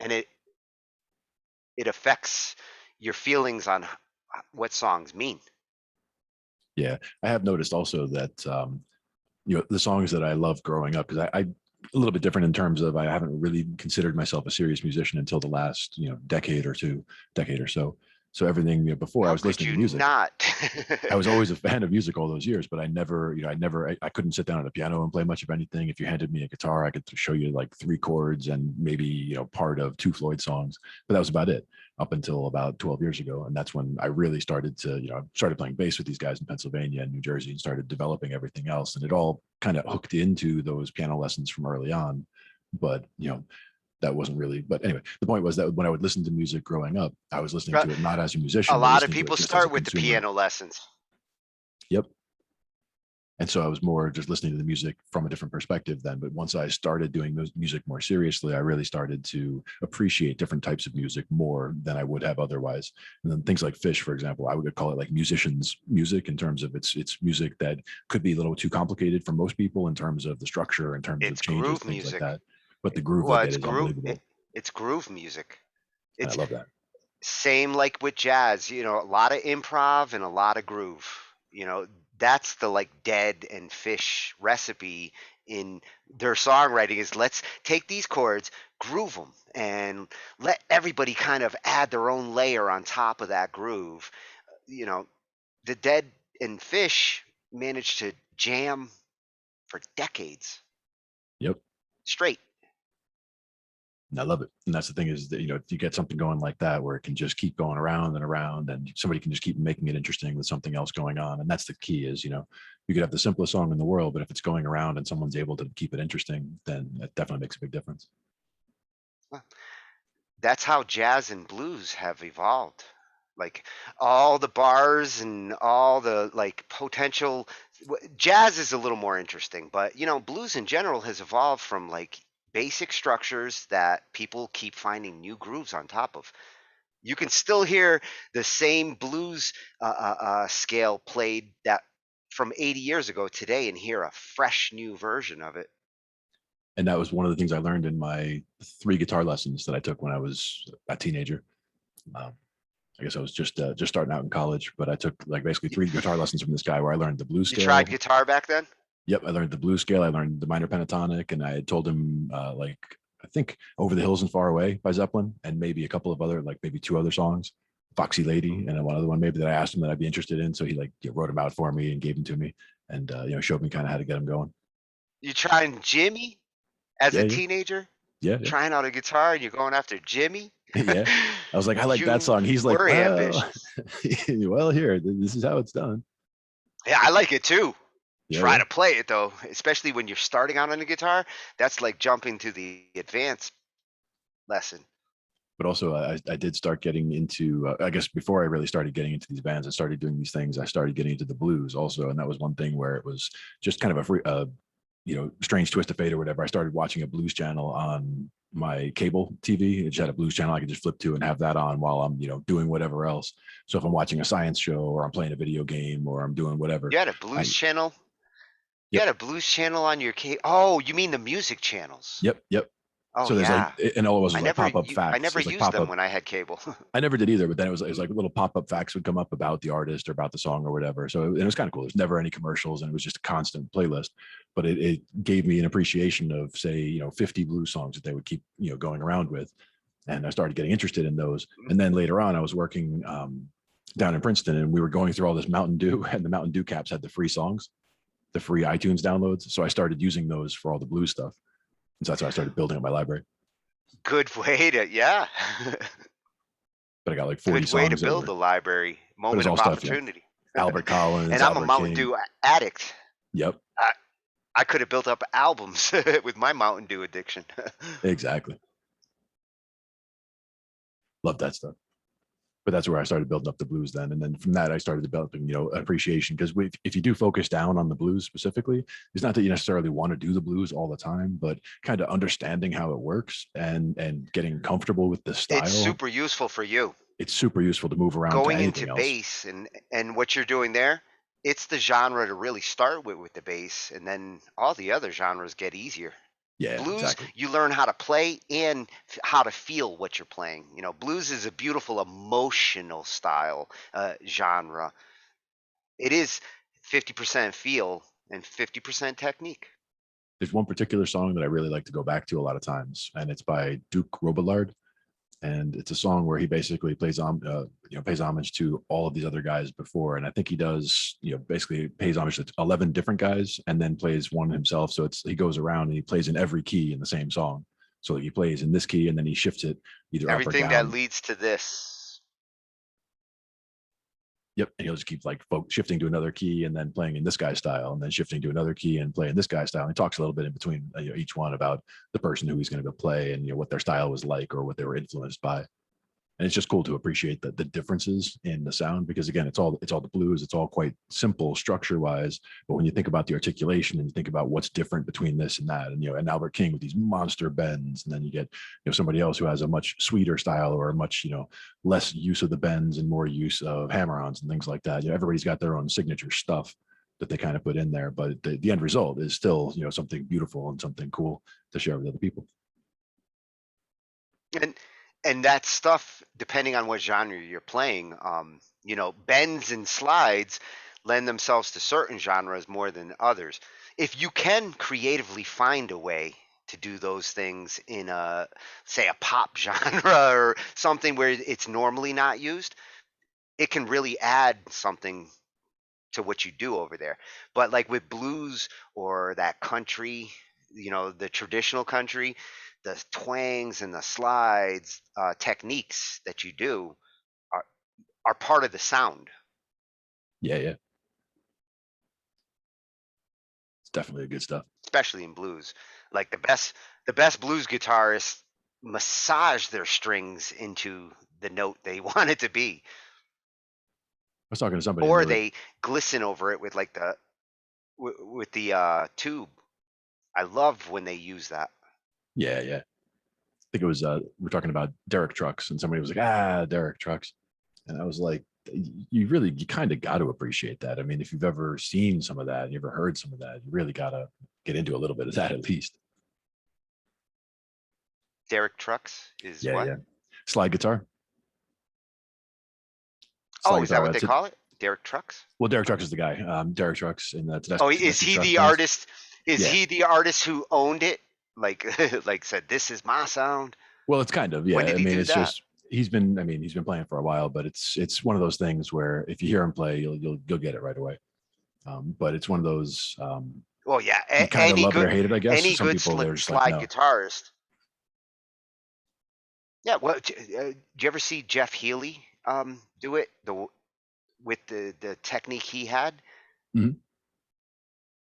and it affects your feelings on what songs mean. Yeah, I have noticed also that the songs that I loved growing up, because I a little bit different in terms of I haven't really considered myself a serious musician until the last decade or so. So everything before I How was could listening to you music. not? I was always a fan of music all those years, but I couldn't sit down at a piano and play much of anything. If you handed me a guitar, I could show you like three chords and maybe, part of two Floyd songs, but that was about it up until about 12 years ago. And that's when I really started to, started playing bass with these guys in Pennsylvania and New Jersey and started developing everything else. And it all kind of hooked into those piano lessons from early on. But, that wasn't really, but anyway, the point was that when I would listen to music growing up, I was listening to it not as a A musician, but lot of listening to it people just as a start with the consumer. piano lessons. Yep. And so I was more just listening to the music from a different perspective then. But once I started doing music more seriously, I really started to appreciate different types of music more than I would have otherwise. And then things like Fish, for example, I would call it like musicians' music in terms of it's music that could be a little too complicated for most people in terms of the structure, in terms of It's changes, groove things like music. that. But the groove they Well, get is unbelievable. it's groove music. And I It's love that. same like with jazz, a lot of improv and a lot of groove. That's the like Dead and Fish recipe in their songwriting is let's take these chords, groove them, and let everybody kind of add their own layer on top of that groove. You know, the Dead and Fish managed to jam for decades Yep. straight. And I love it. And that's the thing is that, if you get something going like that, where it can just keep going around and around and somebody can just keep making it interesting with something else going on. And that's the key is, you could have the simplest song in the world, but if it's going around and someone's able to keep it interesting, then it definitely makes a big difference. That's how jazz and blues have evolved. Like all the bars and all the like potential jazz is a little more interesting, but blues in general has evolved from like basic structures that people keep finding new grooves on top of. You can still hear the same blues scale played that from 80 years ago today and hear a fresh new version of it. And that was one of the things I learned in my 3 guitar lessons that I took when I was a teenager. Um, I guess I was just starting out in college, but I took like basically 3 guitar lessons from this guy where I learned the blues You tried scale. guitar back then? Yep, I learned the blues scale. I learned the minor pentatonic, and I had told him I think "Over the Hills and Far Away" by Zeppelin, and maybe a couple of other like maybe 2 other songs, "Foxy Lady," and then one other one maybe that I asked him that I'd be interested in. So he like wrote them out for me and gave them to me, and showed me kind of how to get them going. You trying Jimmy as Yeah, a yeah, teenager? yeah, yeah, Trying out a guitar and you're going after Jimmy? yeah. I was like, I like that You song. He's like, were well, ambitious. well, here, this is how it's done. Yeah, I like it too. Yeah, Try yeah. to play it though, especially when you're starting out on a guitar. That's like jumping to the advanced lesson. But also I did start getting into I guess before I really started getting into these bands, I started doing these things. I started getting into the blues also, and that was one thing where it was just kind of a free strange twist of fate or whatever. I started watching a blues channel on my cable TV. It just had a blues channel I could just flip to and have that on while I'm doing whatever else. So if I'm watching a science show or I'm playing a video game or I'm doing whatever, You had a I blues channel? You yep, had a blues channel on your Oh, you mean the music channels? yep. Oh So there's like, yeah. and all it was like pop up I facts. It never was like used pop them up. when I had cable. I never did either, but then it was like little pop up facts would come up about the artist or about the song or whatever. So it was kind of cool. There's never any commercials, and it was just a constant playlist. But it gave me an appreciation of say 50 blues songs that they would keep going around with, and I started getting interested in those. And then later on, I was working down in Princeton, and we were going through all this Mountain Dew, and the Mountain Dew caps had the free songs, the free iTunes downloads. So I started using those for all the blues stuff, and so that's how I started building up my library. Good way to, yeah. But I got like 40 Good way to songs that build were, the library. but it was Moment all of stuff, opportunity. Albert And Collins, I'm a Albert Mountain King. Dew addict. Yep, I could have built up albums with my Mountain Dew addiction. exactly. Love that stuff. But that's where I started building up the blues then. And then from that, I started developing, appreciation. Because if you do focus down on the blues specifically, it's not that you necessarily want to do the blues all the time, but kind of understanding how it works and getting comfortable with the It's style. super useful for you. It's super useful to move around to Going into anything else. bass and what you're doing there, it's the genre to really start with the bass, and then all the other genres get easier. Yeah, Blues, exactly. you learn how to play and how to feel what you're playing. You know, blues is a beautiful emotional style, genre. It is 50% feel and 50% technique. There's one particular song that I really like to go back to a lot of times, and it's by Duke Robillard, and it's a song where he basically pays homage to all of these other guys before, and I think he does basically pays homage to 11 different guys and then plays one himself. So it's he goes around and he plays in every key in the same song. So he plays in this key and then he shifts it either up or Everything that down. leads to this. Yep, and he'll just keep like shifting to another key and then playing in this guy's style, and then shifting to another key and playing this guy's style. And he talks a little bit in between each one about the person who he's going to go play and what their style was like or what they were influenced by. And it's just cool to appreciate the differences in the sound, because again, it's all the blues. It's all quite simple structure wise, but when you think about the articulation and you think about what's different between this and that, and Albert King with these monster bends, and then you get somebody else who has a much sweeter style or a much less use of the bends and more use of hammer-ons and things like that. Everybody's got their own signature stuff that they kind of put in there, but the end result is still something beautiful and something cool to share with other people. And that stuff, depending on what genre you're playing, bends and slides lend themselves to certain genres more than others. If you can creatively find a way to do those things in a, say, a pop genre or something where it's normally not used, it can really add something to what you do over there. But like with blues or that country, the traditional country, the twangs and the slides, techniques that you do are part of the sound, Yeah, yeah, it's definitely good stuff. especially in blues. Like the best blues guitarists massage their strings into the note they want it to be, I was talking to somebody and they or were, they glisten over it with like with the tube. I love when they use that. yeah, yeah. I think it was we're talking about Derek trucks, and somebody was like, Derek trucks, and I was like, you kind of got to appreciate that. I mean, if you've ever seen some of that, you ever heard some of that, you really got to get into a little bit of that at least. Derek Trucks is Yeah, what? yeah. Slide guitar, slide Oh, is that guitar. what they That's it. call it? Derek Trucks? Well, Derek Trucks is the guy. Derek Trucks in the Oh, is Tedeschi he Truck the Band. artist? Is Yeah. he the artist who owned it? Like, like said, this is my sound. Well, it's kind of When yeah. did I he mean, do it's that? just he's been playing for a while, but it's one of those things where if you hear him play, you'll get it right away. But it's one of those Well, yeah, you kind of any love it good or hate it, I guess. any Some good people they're just like, slide no. guitarist. Yeah. Well, did you ever see Jeff Healey do it with the technique he had? Mm-hmm.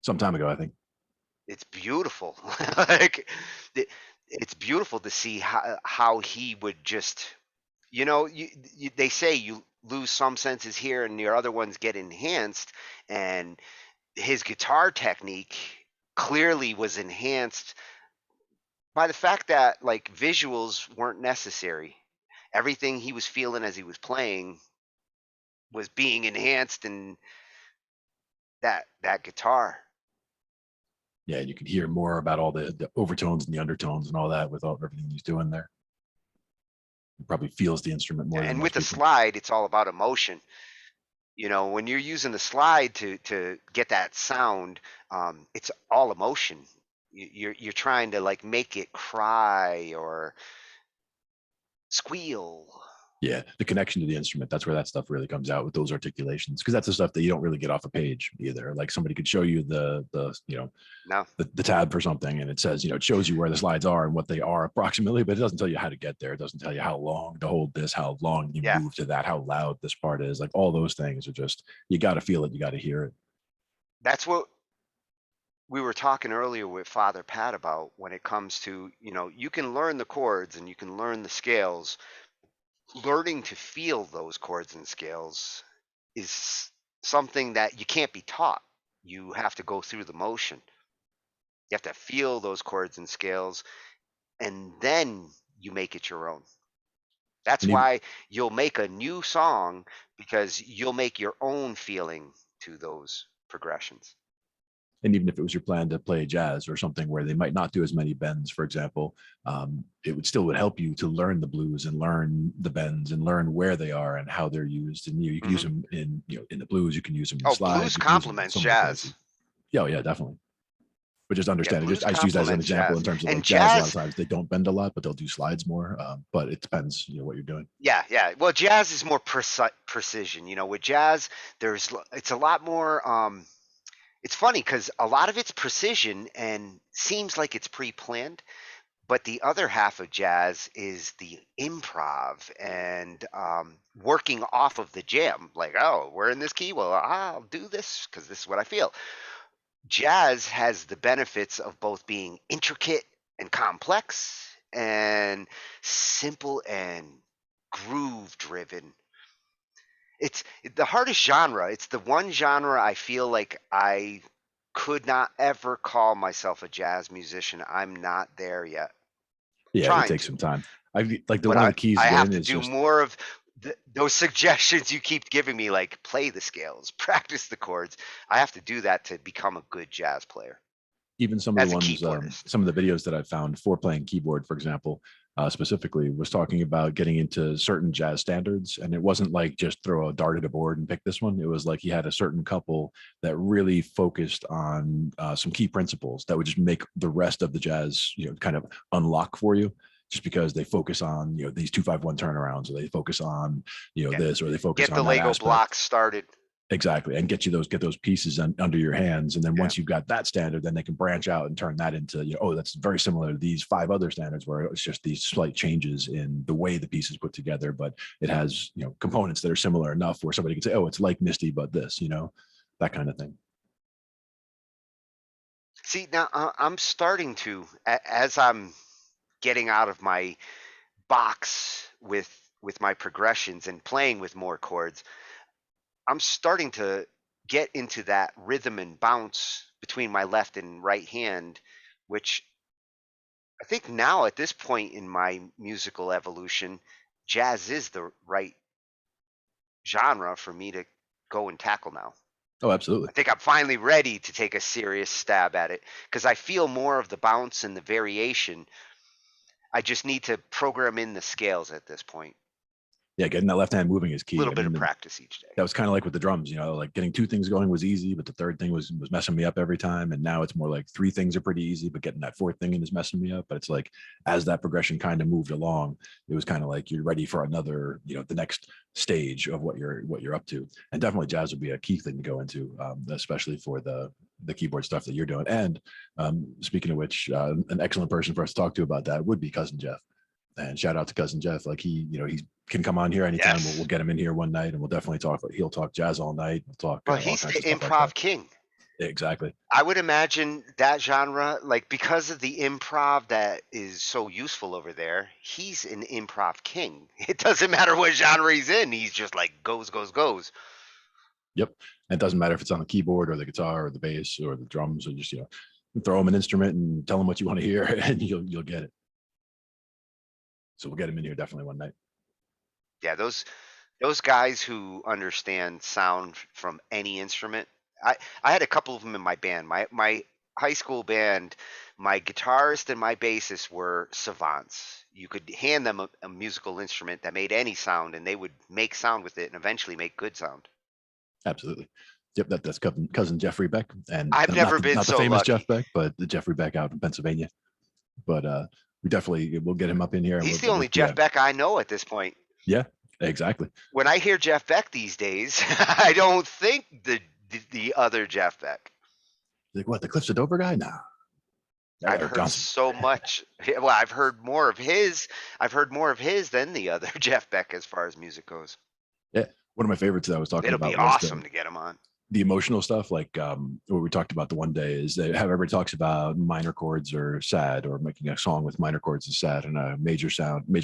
Some time ago, I think. It's beautiful. Like, it, it's beautiful to see how he would just, they say you lose some senses here and your other ones get enhanced, and his guitar technique clearly was enhanced by the fact that like visuals weren't necessary. Everything he was feeling as he was playing was being enhanced in that guitar. Yeah, you can hear more about all the overtones and the undertones and all that with everything he's doing there. He probably feels the instrument more than And with most the people. slide, it's all about emotion. When you're using the slide to get that sound, it's all emotion. You're trying to like make it cry or squeal. Yeah, the connection to the instrument, that's where that stuff really comes out with those articulations, because that's the stuff that you don't really get off a page either. Like somebody could show you No, the tab for something and it says, it shows you where the slides are and what they are approximately, but it doesn't tell you how to get there. It doesn't tell you how long to hold this, how long you yeah, move to that, how loud this part is. Like all those things are just, you got to feel it, you got to hear it. that's what we were talking earlier with Father Pat about when it comes to, you can learn the chords and you can learn the scales. Learning to feel those chords and scales is something that you can't be taught. You have to go through the motion. You have to feel those chords and scales, and then you make it your own. That's And even, why you'll make a new song, because you'll make your own feeling to those progressions. And even if it was your plan to play jazz or something where they might not do as many bends, for example, it would still would help you to learn the blues and learn the bends and learn where they are and how they're used. And you can use Hmm. them in in the blues, you can use them in Oh, slides, blues you can use them in complements so many jazz. places. Yeah, oh, yeah, definitely. But just Yeah, understand it. blues I just use that as an complements example in jazz. terms of And like jazz. A lot of jazz, times they don't bend a lot, but they'll do slides more. But it depends, what you're doing. yeah, yeah. Well, jazz is more precision. With jazz, it's a lot more. It's funny because a lot of it's precision and seems like it's pre-planned, but the other half of jazz is the improv and working off of the jam. Like, oh, we're in this key. Well, I'll do this because this is what I feel. Jazz has the benefits of both being intricate and complex and simple and groove driven. It's the hardest genre. It's the one genre I feel like I could not ever call myself a jazz musician. I'm not there yet. Yeah, it Trying takes to, some time. I like the but one of I the keys I to get have in to is do just more of those suggestions you keep giving me, like play the scales, practice the chords. I have to do that to become a good jazz player even some of the as a ones, keyboardist. some of the videos that I found for playing keyboard, for example, specifically was talking about getting into certain jazz standards. And it wasn't like just throw a dart at a board and pick this one. It was like he had a certain couple that really focused on some key principles that would just make the rest of the jazz, kind of unlock for you. Just because they focus on these 2-5-1 turnarounds, or they focus on Yeah, this, or they focus get the on that Lego aspect. blocks started. Exactly, and get those pieces under your hands, and then Yeah. once you've got that standard, then they can branch out and turn that into oh, that's very similar to these 5 other standards where it's just these slight changes in the way the piece is put together, but it has components that are similar enough where somebody can say, oh, it's like Misty, but this, that kind of thing. See, now I'm starting to, as I'm getting out of my box with my progressions and playing with more chords, I'm starting to get into that rhythm and bounce between my left and right hand, which I think now at this point in my musical evolution, jazz is the right genre for me to go and tackle now. Oh, absolutely. I think I'm finally ready to take a serious stab at it because I feel more of the bounce and the variation. I just need to program in the scales at this point. Yeah, getting that left hand moving is A key. little I bit mean, of practice each day. that was kind of like with the drums, like getting 2 things going was easy, but the third thing was messing me up every time. And now it's more like 3 things are pretty easy, but getting that fourth thing in is messing me up. But it's like as that progression kind of moved along, it was kind of like you're ready for another, the next stage of what you're up to. And definitely jazz would be a key thing to go into, especially for the keyboard stuff that you're doing. And speaking of which, an excellent person for us to talk to about that would be Cousin Jeff. And shout out to Cousin Jeff. Like he can come on here anytime. We'll Yes. get him in here one night, and we'll definitely talk. He'll talk jazz all night. We'll talk Well, all he's kinds the of stuff like that. improv king. Exactly. I would imagine that genre, like because of the improv that is so useful over there, he's an improv king. It doesn't matter what genre he's in, he's just like goes, goes, goes. Yep. And it doesn't matter if it's on the keyboard or the guitar or the bass or the drums, or just throw him an instrument and tell him what you want to hear, and you'll get it. So we'll get him in here definitely one night. Yeah, those guys who understand sound from any instrument. I had a couple of them in my band. My high school band, my guitarist and my bassist were savants. You could hand them a musical instrument that made any sound, and they would make sound with it, and eventually make good sound. Absolutely. Yep, that's cousin Jeffrey Beck, and I've not never been not the so famous Jeff lucky. Beck, but the Jeffrey Beck out in Pennsylvania. But we definitely we'll get him up in here, and He's the only yeah, Jeff Beck I know at this point. yeah, exactly. When I hear Jeff Beck these days, I don't think the other Jeff Beck. Like what, the Cliffs of Dover guy? Nah, that guy I've Herb heard Johnson. so much. Well, I've heard more of his. I've heard more of his than the other Jeff Beck as far as music goes. Yeah, one of my favorites that I was talking It'll be about was awesome to get him on. the emotional stuff, like what we talked about the one day, is that how everybody talks about minor chords are sad, or making a song with minor chords is sad and a major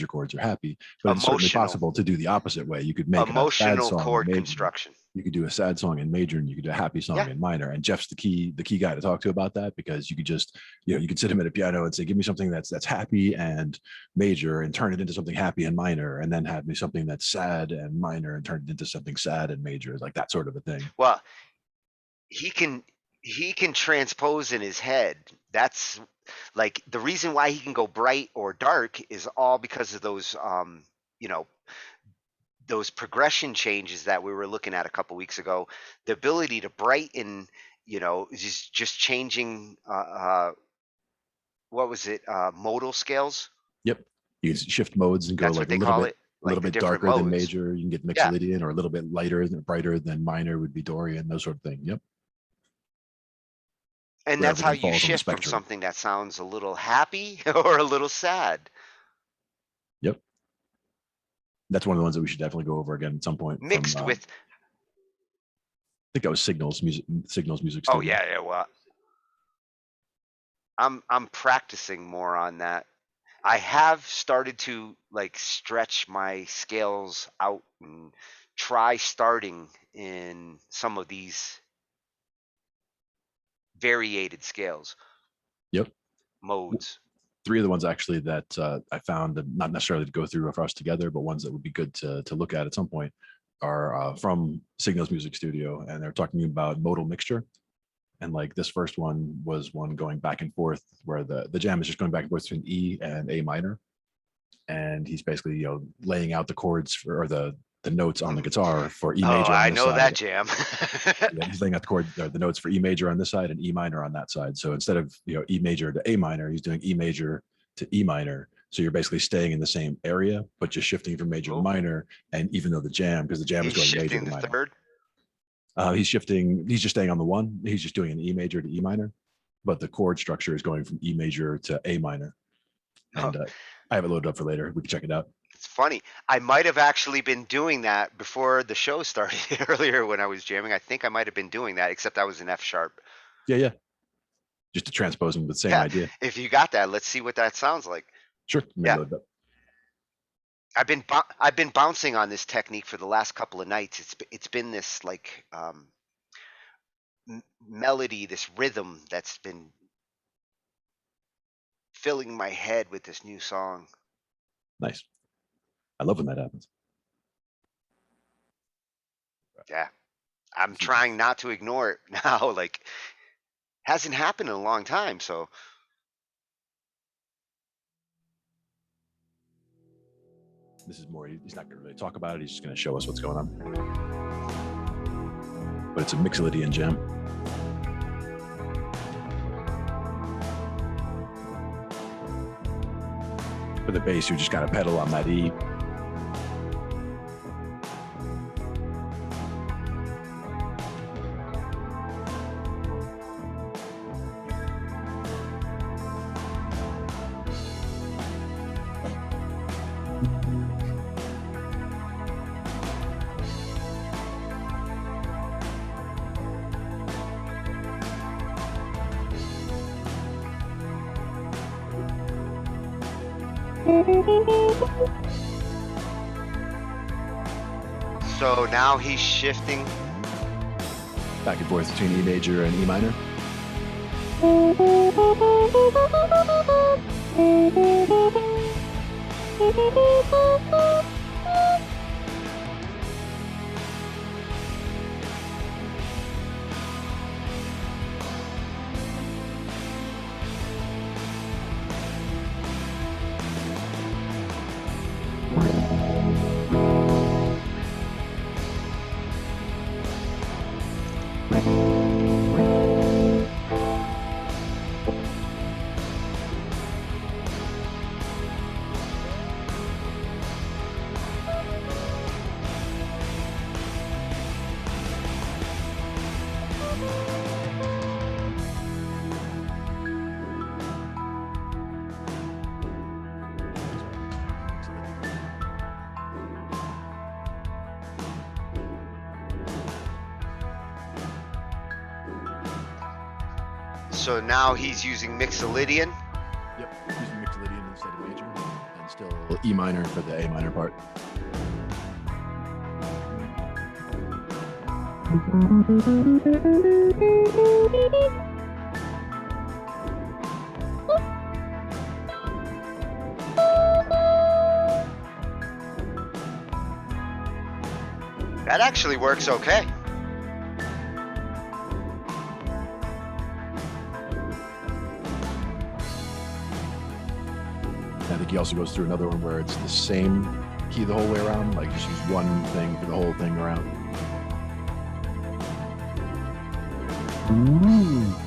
chords are happy. But it's certainly Emotional, possible to do the opposite way. You could make a sad emotional song in chord major, construction. you could do a sad song in major, and you could do a happy song Yeah. in minor. And Jeff's the key guy to talk to about that, because you could just you could sit him at a piano and say, give me something that's happy and major, and turn it into something happy and minor, and then have me something that's sad and minor and turn it into something sad and major, like that sort of a thing. Well, he can. he can transpose in his head. That's like the reason why he can go bright or dark is all because of those you know those progression changes that we were looking at a couple weeks ago. The ability to brighten, just changing what was it, modal scales. Yep. You can shift modes and go That's like what they call it, a little like the bit different darker than modes. major. You can get Yeah. Mixolydian, or a little bit lighter and brighter than minor would be Dorian, those sort of thing. Yep. And Where that's how everything you falls on the shift from spectrum. something that sounds a little happy or a little sad. Yep. That's one of the ones that we should definitely go over again at some point from Mixed I with, think that was Signals Music oh Studio. yeah, yeah, well, I'm practicing more on that. I have started to like stretch my scales out and try starting in some of these variated scales Yep. modes. Three of the ones actually that I found, that not necessarily to go through for us together, but ones that would be good to look at some point, are from Signals Music Studio, and they're talking about modal mixture. And like this first one was one going back and forth, where the jam is just going back and forth between E and A minor, and he's basically laying out the chords or the notes on the guitar for E Oh, major on I this know that side. jam. Yeah, he's laying out the notes for E major on this side and E minor on that side. So instead of E major to A minor, he's doing E major to E minor. So you're basically staying in the same area, but just shifting from major to Oh, minor. And even though because the jam is he's going major shifting to the minor, third. he's shifting. He's just staying on the one. He's just doing an E major to E minor, but the chord structure is going from E major to A minor. And I have it loaded up for later. We can check it out. It's funny. I might have actually been doing that before the show started earlier when I was jamming. I think I might have been doing that, except I was in F sharp. Yeah, yeah. Just to transpose them with the same Yeah, idea. if you got that, let's see what that sounds like. Sure. Let me Yeah, load it up. I've been bouncing on this technique for the last couple of nights. It's been this like melody, this rhythm that's been filling my head with this new song. Nice. I love when that happens. Yeah, I'm trying not to ignore it now. Like, hasn't happened in a long time, so This is more, he's not going to really talk about it. He's just going to show us what's going on. But it's a Mixolydian jam. For the bass, you just got to pedal on that E. so now he's shifting. Back and forth between E major and E minor. So now he's using Mixolydian. Yep, using Mixolydian instead of major, and still E minor for the A minor part. That actually works okay. he also goes through another one where it's the same key the whole way around, like just use one thing for the whole thing around. Ooh.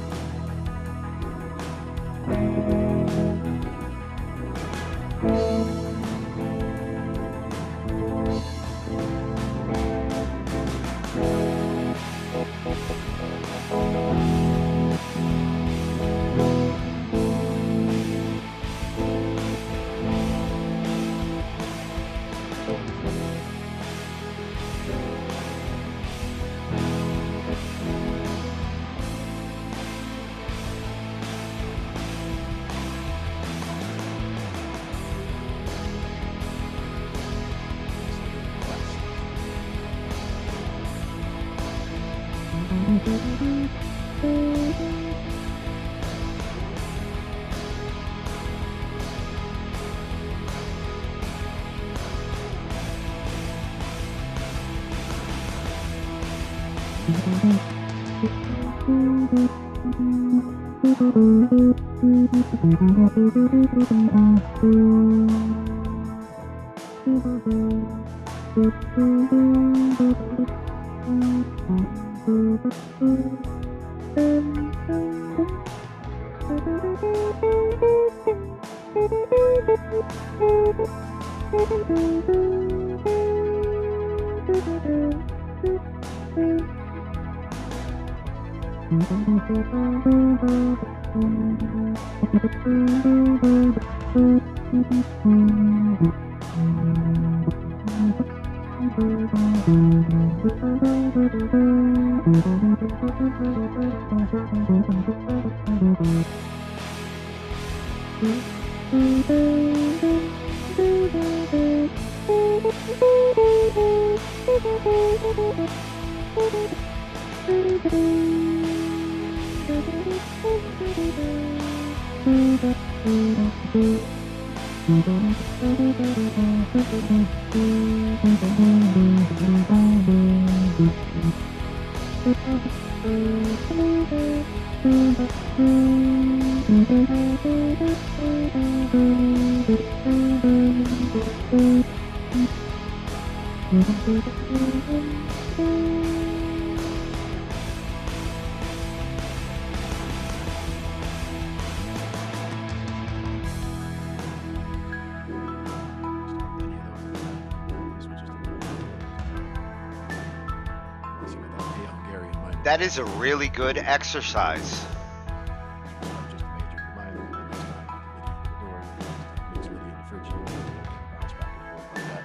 That is a really good exercise.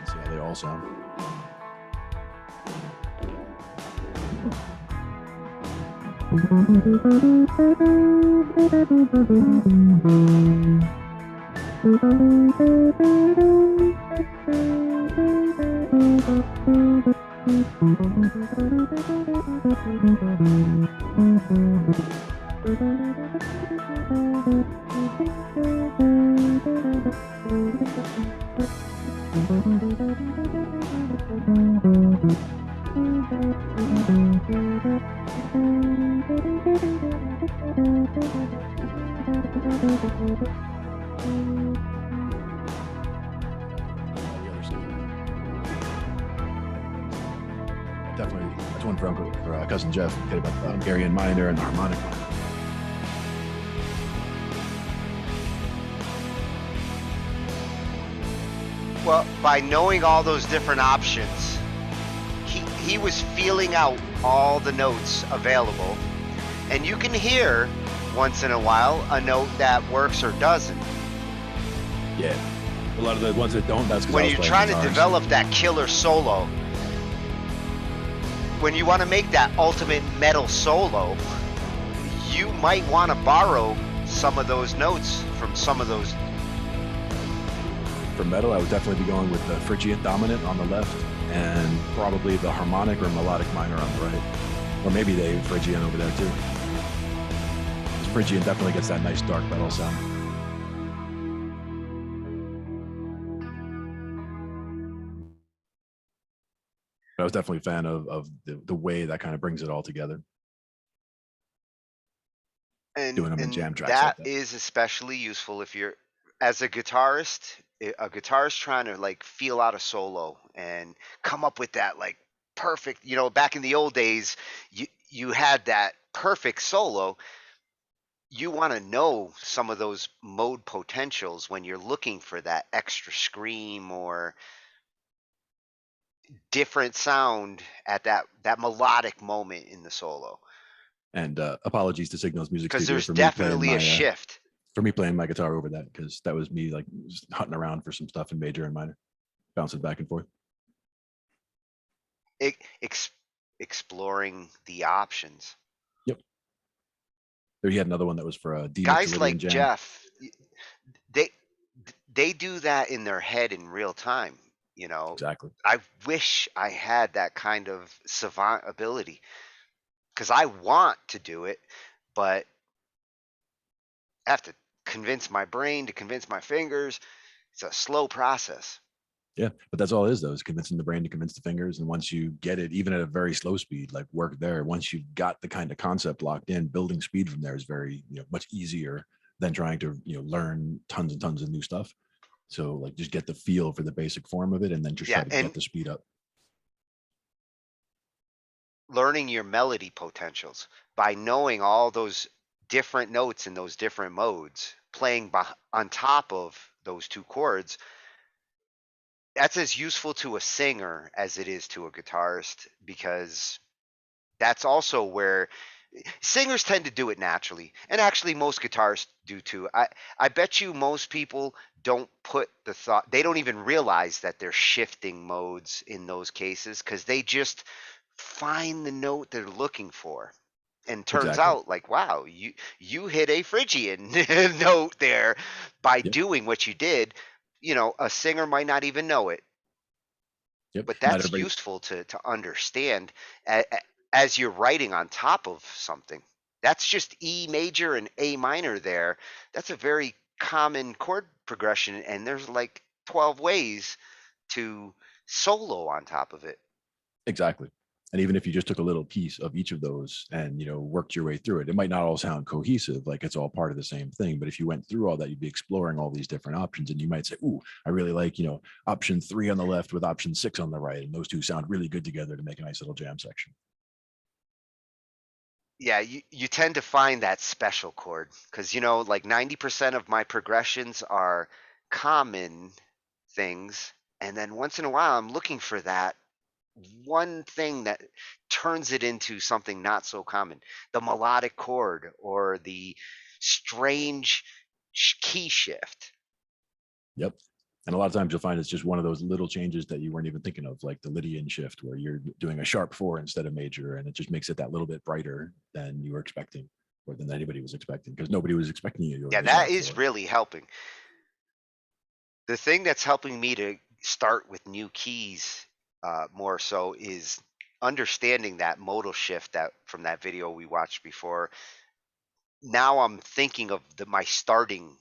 See how they all sound. Definitely, that's one for cousin Jeff. Get about the Hungarian minor and the harmonic minor. Well, by knowing all those different options, he was feeling out all the notes available, and you can hear once in a while a note that works or doesn't. Yeah, a lot of the ones that don't. That's because When you're trying to develop that killer solo, when you want to make that ultimate metal solo, you might want to borrow some of those notes from some of those. For metal, I would definitely be going with the Phrygian dominant on the left and probably the harmonic or melodic minor on the right. Or maybe the Phrygian over there too. Because Phrygian definitely gets that nice dark metal sound. I was definitely a fan of the way that kind of brings it all together. And Doing them in jam tracks that like that. is especially useful if you're as a guitarist trying to like feel out a solo and come up with that like perfect, back in the old days, you had that perfect solo. You want to know some of those mode potentials when you're looking for that extra scream or different sound at that melodic moment in the solo, And apologies to Signals Music because Studio there's definitely a shift. for me playing my guitar over that, because that was me like just hunting around for some stuff in major and minor, bouncing back and forth. e- ex- Exploring the options. Yep. There, he had another one that was for a D Guys Mixolydian like jam. Jeff, they they do that in their head in real time. You know, Exactly. I wish I had that kind of savant ability because I want to do it, but I have to convince my brain to convince my fingers. It's a slow process. Yeah, but that's all it is though, is convincing the brain to convince the fingers. And once you get it, even at a very slow speed, like work there, once you've got the kind of concept locked in, building speed from there is very, much easier than trying to, learn tons and tons of new stuff. So like just get the feel for the basic form of it and then just try Yeah, to get and the speed up. learning your melody potentials by knowing all those different notes in those different modes, playing on top of those two chords, that's as useful to a singer as it is to a guitarist, because that's also where singers tend to do it naturally, and actually most guitarists do too. I bet you most people don't put the thought, they don't even realize that they're shifting modes in those cases, because they just find the note they're looking for, and turns Exactly. out like, wow, you hit a Phrygian note there by Yep. doing what you did. A singer might not even know it, Yep. but Not that's everybody. useful to understand as you're writing on top of something. That's just E major and A minor there. That's a very common chord progression, and there's like 12 ways to solo on top of it. Exactly. And even if you just took a little piece of each of those and worked your way through it, it might not all sound cohesive, like it's all part of the same thing. But if you went through all that, you'd be exploring all these different options, and you might say, "Ooh, I really like option 3 on the left with option 6 on the right, and those two sound really good together to make a nice little jam section." Yeah, you tend to find that special chord because, like 90% of my progressions are common things. And then once in a while, I'm looking for that one thing that turns it into something not so common, the melodic chord or the strange key shift. Yep. And a lot of times you'll find it's just one of those little changes that you weren't even thinking of, like the Lydian shift, where you're doing a sharp 4 instead of major, and it just makes it that little bit brighter than you were expecting, or than anybody was expecting, because nobody was expecting you to go to Yeah, the that sharp is 4. really helping. The thing that's helping me to start with new keys more so is understanding that modal shift that from that video we watched before. Now I'm thinking of my starting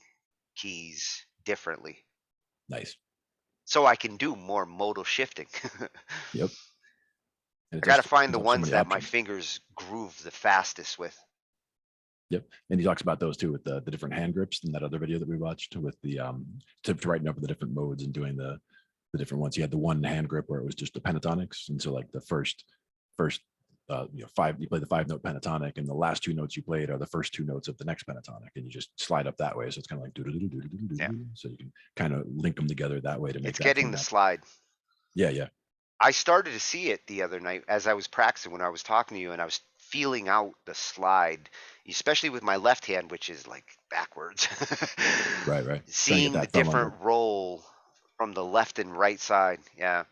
keys differently, Nice. so I can do more modal shifting. Yep. And it I got to just find opens the up so ones many that my options. fingers groove the fastest with. Yep. And he talks about those too, with the different hand grips in that other video that we watched, with the to writing up the different modes and doing the different ones. He had the one hand grip where it was just the pentatonics. And so like the first five, you play the 5 note pentatonic, and the last 2 notes you played are the first 2 notes of the next pentatonic, and you just slide up that way. So it's kind of like Yeah, so you can kind of link them together that way to make it's that getting form the that. slide. Yeah, yeah. I started to see it the other night as I was practicing when I was talking to you, and I was feeling out the slide, especially with my left hand, which is like backwards. Right, right. Trying to get Seeing the that thumb on the. different roll from the left and right side. Yeah.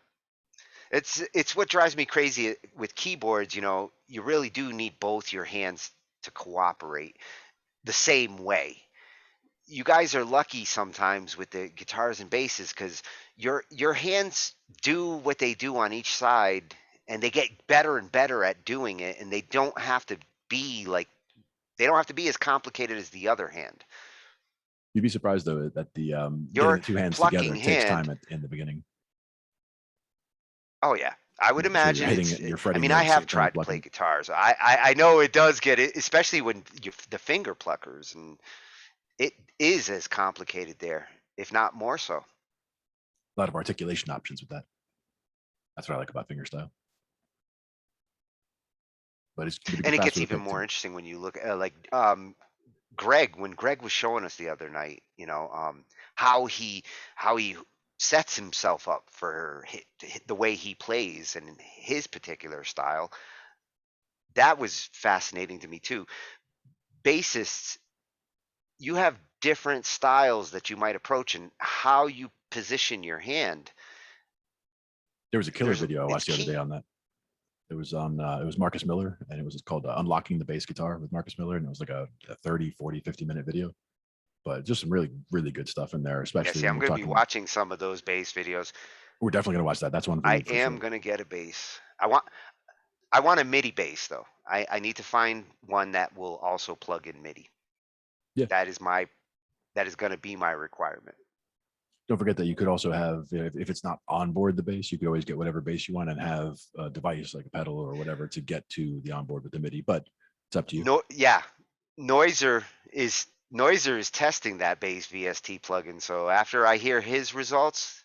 It's what drives me crazy with keyboards, you really do need both your hands to cooperate the same way. You guys are lucky sometimes with the guitars and basses because your hands do what they do on each side, and they get better and better at doing it, and they don't have to be as complicated as the other hand. You'd be surprised though that the getting Your the two hands plucking together takes hand, time in the beginning. oh yeah, I would So you're imagine hitting it's. it and you're I fretting mean, it at I the have same time tried to play plucking. guitars. I know it does get it, especially when the finger pluckers, and it is as complicated there. if not more so. A lot of articulation options with that. That's what I like about fingerstyle. But it's going to be And it faster gets to even pick more too. interesting when you look at Greg, when Greg was showing us the other night, how he sets himself up for the way he plays and his particular style. That was fascinating to me too. Bassists, you have different styles that you might approach, and how you position your hand. There was a killer There's video I It's watched the other day key. on that. It was on, it was Marcus Miller, and it was called Unlocking the Bass Guitar with Marcus Miller. And it was like a 30, 40, 50-minute video, but just some really, really good stuff in there, Yeah, especially see, when I'm you're going to be talking. watching some of those bass videos. We're definitely going to watch that. That's one for I you for am sure. going to get a bass. I want a MIDI bass though. I need to find one that will also plug in MIDI. Yeah. That is my that is going to be my requirement. Don't forget that you could also have, if it's not on board the bass, you could always get whatever bass you want and have a device like a pedal or whatever to get to the onboard with the MIDI. But it's up to you. No, yeah, Noiser Noiser is testing that bass VST plugin. So after I hear his results,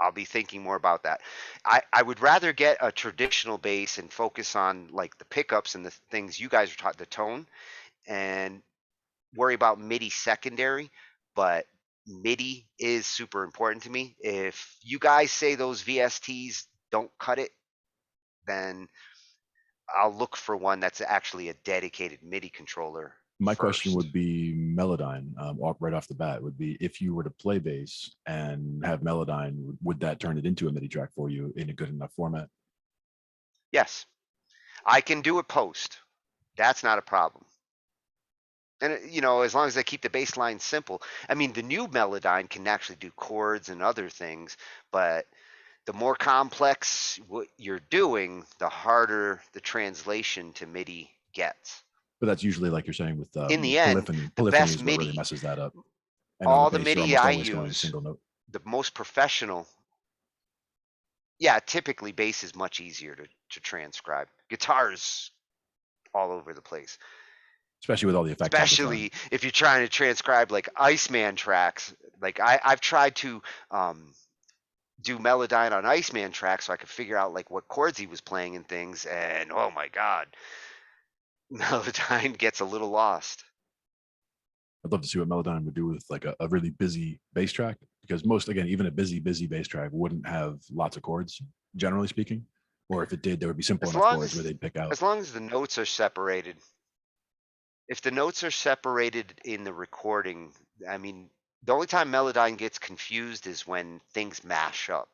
I'll be thinking more about that. I would rather get a traditional bass and focus on like the pickups and the things you guys are taught, the tone, and worry about MIDI secondary, but MIDI is super important to me. If you guys say those VSTs don't cut it, then I'll look for one that's actually a dedicated MIDI controller My question first. would be Melodyne, right off the bat, would be if you were to play bass and have Melodyne, would that turn it into a MIDI track for you in a good enough format? Yes, I can do it post. That's not a problem. And as long as I keep the bass line simple. I mean, the new Melodyne can actually do chords and other things, but the more complex what you're doing, the harder the translation to MIDI gets. But that's usually, like you're saying, with In the end, polyphony. the Polyphony best is what really MIDI, messes that up. And on the all the bass, you're MIDI almost I always going use, single note. the most professional, yeah, typically bass is much easier to transcribe. Guitars all over the place, Especially with all the effects all the time. especially if you're trying to transcribe like Iceman tracks. Like I've tried to do Melodyne on Iceman tracks so I could figure out like what chords he was playing and things, and oh my god, Melodyne gets a little lost. I'd love to see what Melodyne would do with like a really busy bass track, because most, again, even a busy bass track wouldn't have lots of chords, generally speaking. Or if it did, there would be simple As enough long chords where as they'd pick out. as long as the notes are separated. If the notes are separated in the recording, I mean, the only time Melodyne gets confused is when things mash up.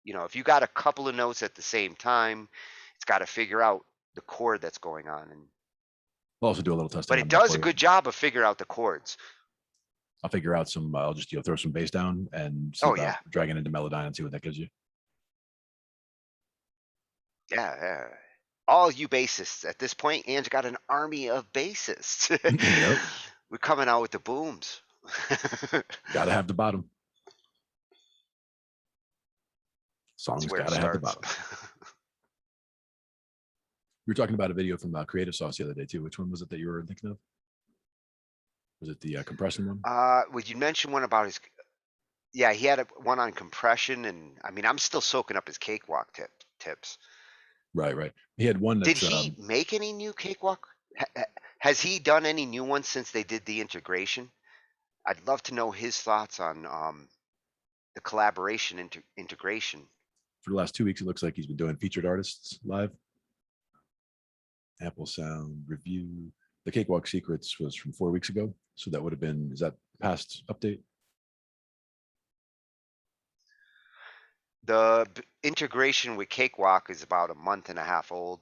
If you got a couple of notes at the same time, it's got to figure out the chord that's going on. We'll also do a little But testing it on that does for a you. good job of figuring out the chords. I'll figure out some. I'll just throw some bass down and see Oh about yeah, dragging into Melodyne and see what that gives you. yeah, yeah. All you bassists at this point, Ange got an army of bassists. Yep, We're coming out with the booms. got to have the bottom. That's Songs where got it to have the starts. bottom. We were talking about a video from Creative Sauce the other day too. Which one was it that you were thinking of? Was it the compression one? Well, you mentioned one about his. Yeah, he had one on compression, and I mean, I'm still soaking up his cakewalk tips. Right, right. He had one Did that's he make any new cakewalk? Has he done any new ones since they did the integration? I'd love to know his thoughts on the collaboration integration. for the last 2 weeks. It looks like he's been doing featured artists live. Apple Sound review. The Cakewalk Secrets was from 4 weeks ago, so that would have been, is that past update? The integration with Cakewalk is about a month and a half old,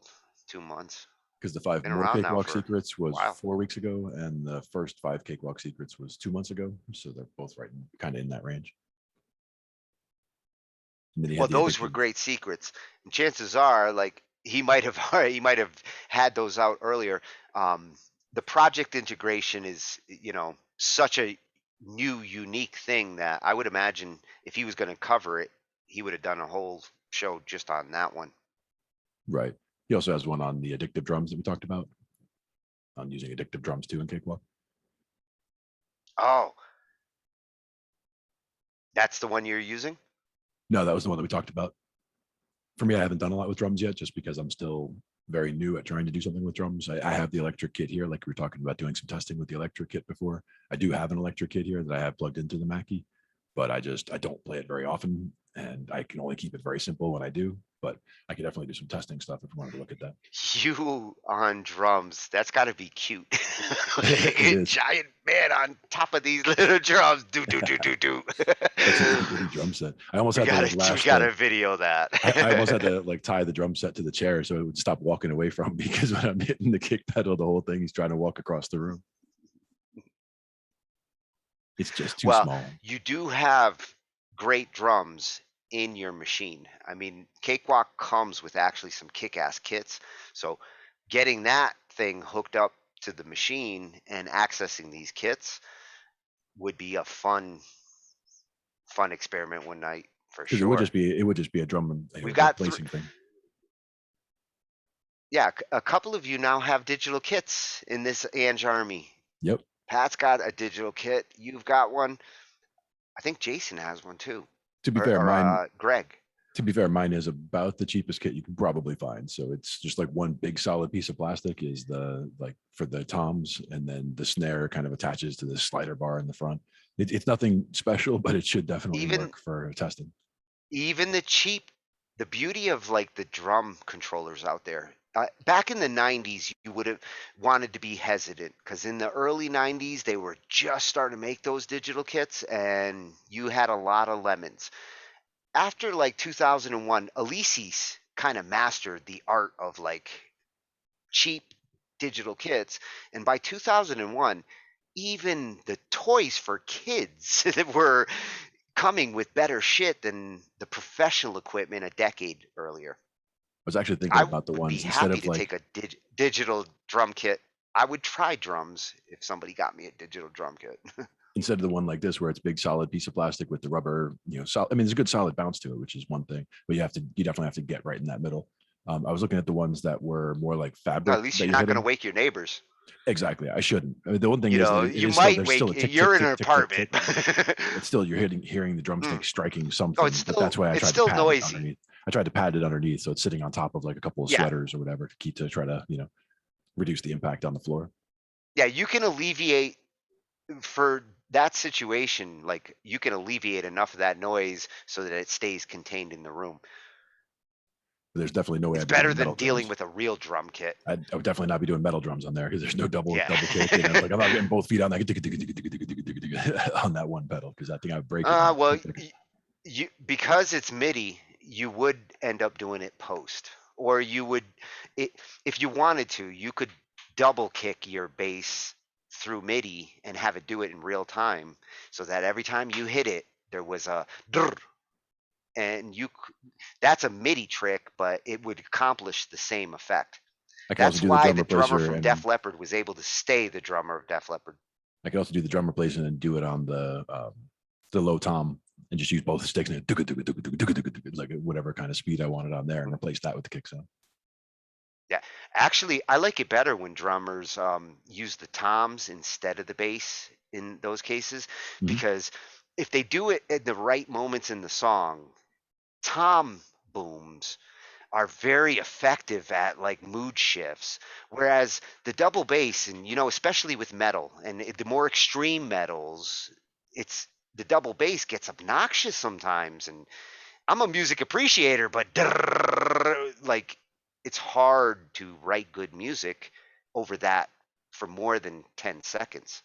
2 months. Because the five Been more around now Cakewalk for a Secrets was while. 4 weeks ago, and the first five Cakewalk Secrets was 2 months ago. So they're both right, kind of in that range. And then he Well, had the those were addictive. great secrets. And chances are, like he might have had those out earlier. The project integration is, such a new, unique thing that I would imagine if he was going to cover it, he would have done a whole show just on that one. Right. He also has one on the addictive drums that we talked about, on using addictive drums too in Cakewalk. Oh, That's the one you're using? No, that was the one that we talked about. For me, I haven't done a lot with drums yet, just because I'm still very new at trying to do something with drums. I have the electric kit here, like we were talking about doing some testing with the electric kit before. I do have an electric kit here that I have plugged into the Mackie, but I don't play it very often, and I can only keep it very simple when I do. But I can definitely do some testing stuff if we wanted to look at that. You on drums, that's got to be cute. Like It a is. giant man on top of these little drums. Do, do, do, do, do. Such an itty bitty drum set. I almost We had to like gotta, we lash the. gotta video that. I almost had to like tie the drum set to the chair so it would stop walking away from me, because when I'm hitting the kick pedal, the whole thing, he's trying to walk across the room. It's just too Well, small. you do have great drums in your machine. I mean, Cakewalk comes with actually some kick-ass kits. So getting that thing hooked up to the machine and accessing these kits would be a fun experiment one night for Because sure. it would just be a drum, We've got replacing thing. yeah, a couple of you now have digital kits in this Ange army. Yep. Pat's got a digital kit. You've got one. I think Jason has one too, To be fair, or mine Greg. mine is about the cheapest kit you can probably find. So it's just like one big solid piece of plastic is the like for the toms, and then the snare kind of attaches to the slider bar in the front. It's nothing special, but it should definitely Even work for testing. even the cheap, the beauty of like the drum controllers out there. Back in the 90s, you would have wanted to be hesitant because in the early 90s, they were just starting to make those digital kits and you had a lot of lemons. After like 2001, Alesis kind of mastered the art of like cheap digital kits. And by 2001, even the toys for kids that were coming with better shit than the professional equipment a decade earlier. I was actually thinking I about the would be ones instead happy of to take like a digital drum kit. I would try drums if somebody got me a digital drum kit. instead of the one like this where it's big solid piece of plastic with the rubber, I mean, there's a good solid bounce to it, which is one thing, but you definitely have to get right in that middle. I was looking at the ones that were more like At fabric least that you're you're not going to hitting. wake your neighbors. Exactly. I shouldn't. I mean, the one thing You is that know, it you is still, might there's still wake. a tick, tick, You're in an tick, tick, tick, apartment. tick. It's still, hearing the Mm. drumstick striking Oh, it's something, but still that's why I it's tried to still pad it noisy. underneath. I tried to pad it underneath. So it's sitting on top of like a couple of Yeah, sweaters or whatever to try to, reduce the impact on the floor. yeah. You can alleviate for that situation. Like you can alleviate enough of that noise so that it stays contained in the room. But there's definitely no way It's I'd be doing better metal than dealing drums. with a real drum kit. I would definitely not be doing metal drums on there because there's no Yeah. double kick, and like I'm not getting both feet on that on that one pedal because I think I'd break it. Well, you because it's MIDI, you would end up doing it post, or you would, it, if you wanted to, you could double kick your bass through MIDI and have it do it in real time, so that every time you hit it, there was a drr, and that's a MIDI trick, but it would accomplish the same effect. I could also That's do the why drum the drummer replacer, from and Def Leppard was able to stay the drummer of Def Leppard. I could also do the drum replacement and do it on the low tom and just use both sticks and like whatever kind of speed I wanted on there and replace that with the kick sound. Yeah, actually, I like it better when drummers use the toms instead of the bass in those cases, Mm-hmm. because if they do it at the right moments in the song, tom booms are very effective at like mood shifts, whereas the double bass, and especially with metal and the more extreme metals, it's the double bass gets obnoxious sometimes, and I'm a music appreciator, but like it's hard to write good music over that for more than 10 seconds.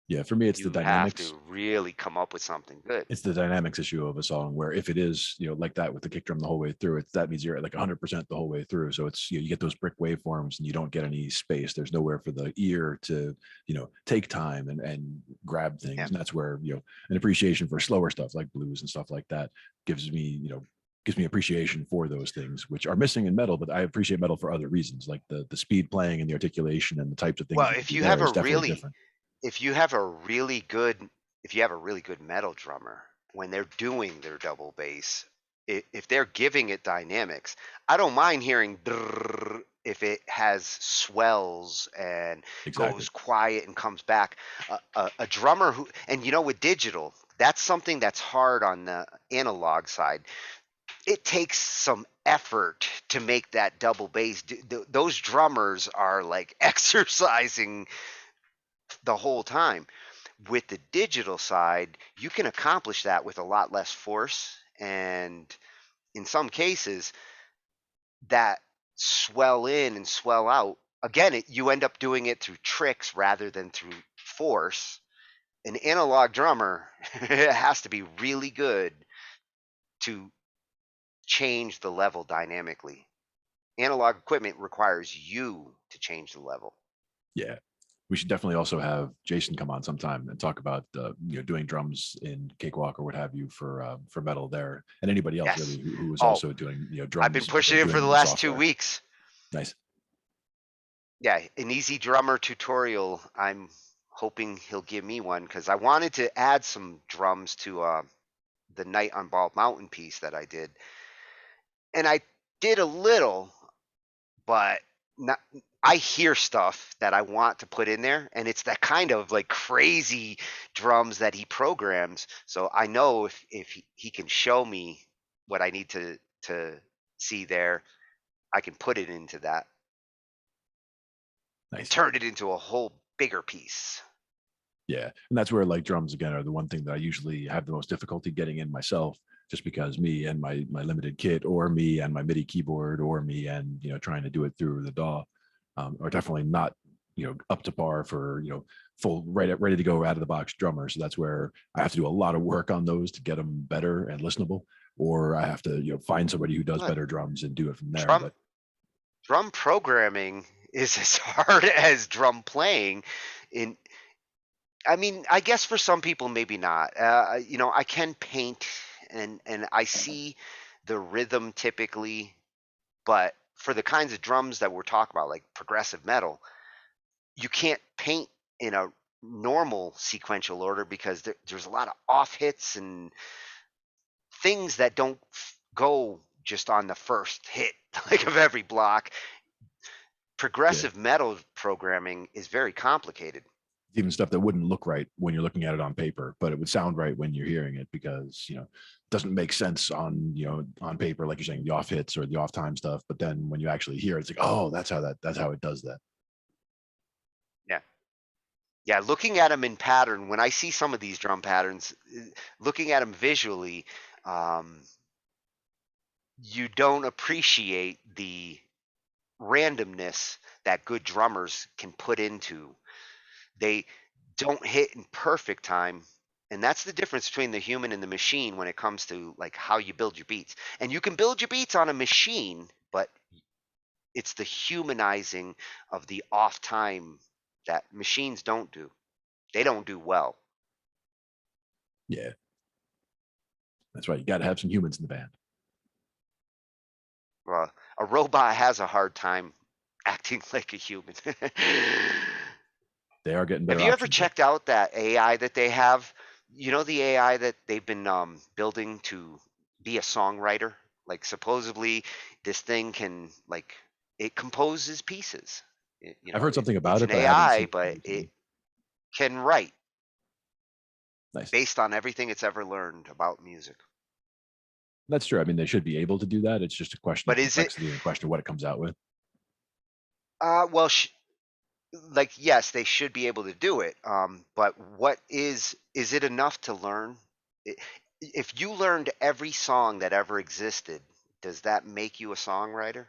Yeah, for me, You have to really come up with something good. it's the dynamics issue of a song where if it is like that with the kick drum the whole way through, that means you're at like 100% the whole way through. So it's you get those brick waveforms and you don't get any space. There's nowhere for the ear to take time and grab things, Yeah. and that's where an appreciation for slower stuff like blues and stuff like that gives me appreciation for those things which are missing in metal. But I appreciate metal for other reasons, like the speed playing and the articulation and the types of things Well, you can do there is definitely different. if you have a really good if you have a really good metal drummer when they're doing their double bass, if they're giving it dynamics, I don't mind hearing if it has swells and Exactly. goes quiet and comes back. A drummer who, and with digital, That's something that's hard on the analog side. It takes some effort to make that double bass. Those drummers are like exercising the whole time. With the digital side, you can accomplish that with a lot less force, and in some cases, that swell in and swell out. Again, you end up doing it through tricks rather than through force. An analog drummer has to be really good to change the level dynamically. Analog equipment requires you to change the level. Yeah. We should definitely also have Jason come on sometime and talk about doing drums in Cakewalk or what have you for metal there, and anybody else Yes. really who is Oh, also doing I've been drums, but they're pushing it for the doing last two software. weeks. Nice. Yeah, an easy drummer tutorial. I'm hoping he'll give me one because I wanted to add some drums to the Night on Bald Mountain piece that I did, and I did a little, but not. I hear stuff that I want to put in there, and it's that kind of like crazy drums that he programs. So I know if he can show me what I need to see there, I can put it into that and Nice. turn it into a whole bigger piece. Yeah, and that's where like drums again are the one thing that I usually have the most difficulty getting in myself, just because me and my limited kit, or me and my MIDI keyboard, or me and trying to do it through the DAW, are definitely not up to par for full ready to go out of the box drummer. So that's where I have to do a lot of work on those to get them better and listenable, or I have to find somebody who does Look, better drums and do it from there. drum But drum programming is as hard as drum playing. In I mean, I guess for some people maybe not. I can paint and I see the rhythm typically, but for the kinds of drums that we're talking about, like progressive metal, you can't paint in a normal sequential order because there's a lot of off hits and things that don't go just on the first hit like of every block. yeah, Progressive metal programming is very complicated. even stuff that wouldn't look right when you're looking at it on paper, but it would sound right when you're hearing it, because it doesn't make sense on on paper, like you're saying, the off hits or the off time stuff. But then when you actually hear it, it's like, oh, that's how it does that. Yeah. Yeah, looking at them in pattern, when I see some of these drum patterns, looking at them visually, um, you don't appreciate the randomness that good drummers can put into. They don't hit in perfect time. And that's the difference between the human and the machine when it comes to like how you build your beats. And you can build your beats on a machine, but it's the humanizing of the off time that machines don't do. They don't do well. Yeah, that's right. You got to have some humans in the band. A robot has a hard time acting like a human. They are getting Have better you ever options though. checked out that AI that they have? You know the AI that they've been building to be a songwriter? Like supposedly this thing can like it composes pieces. I've heard something It's about an it, but I haven't AI, seen it but it recently. can write Nice. based on everything it's ever learned about music. That's true. I mean, they should be able to do that. It's just a question of But is it complexity and a question of what it comes out with. well like yes, they should be able to do it. But what is it enough to learn? If you learned every song that ever existed, does that make you a songwriter?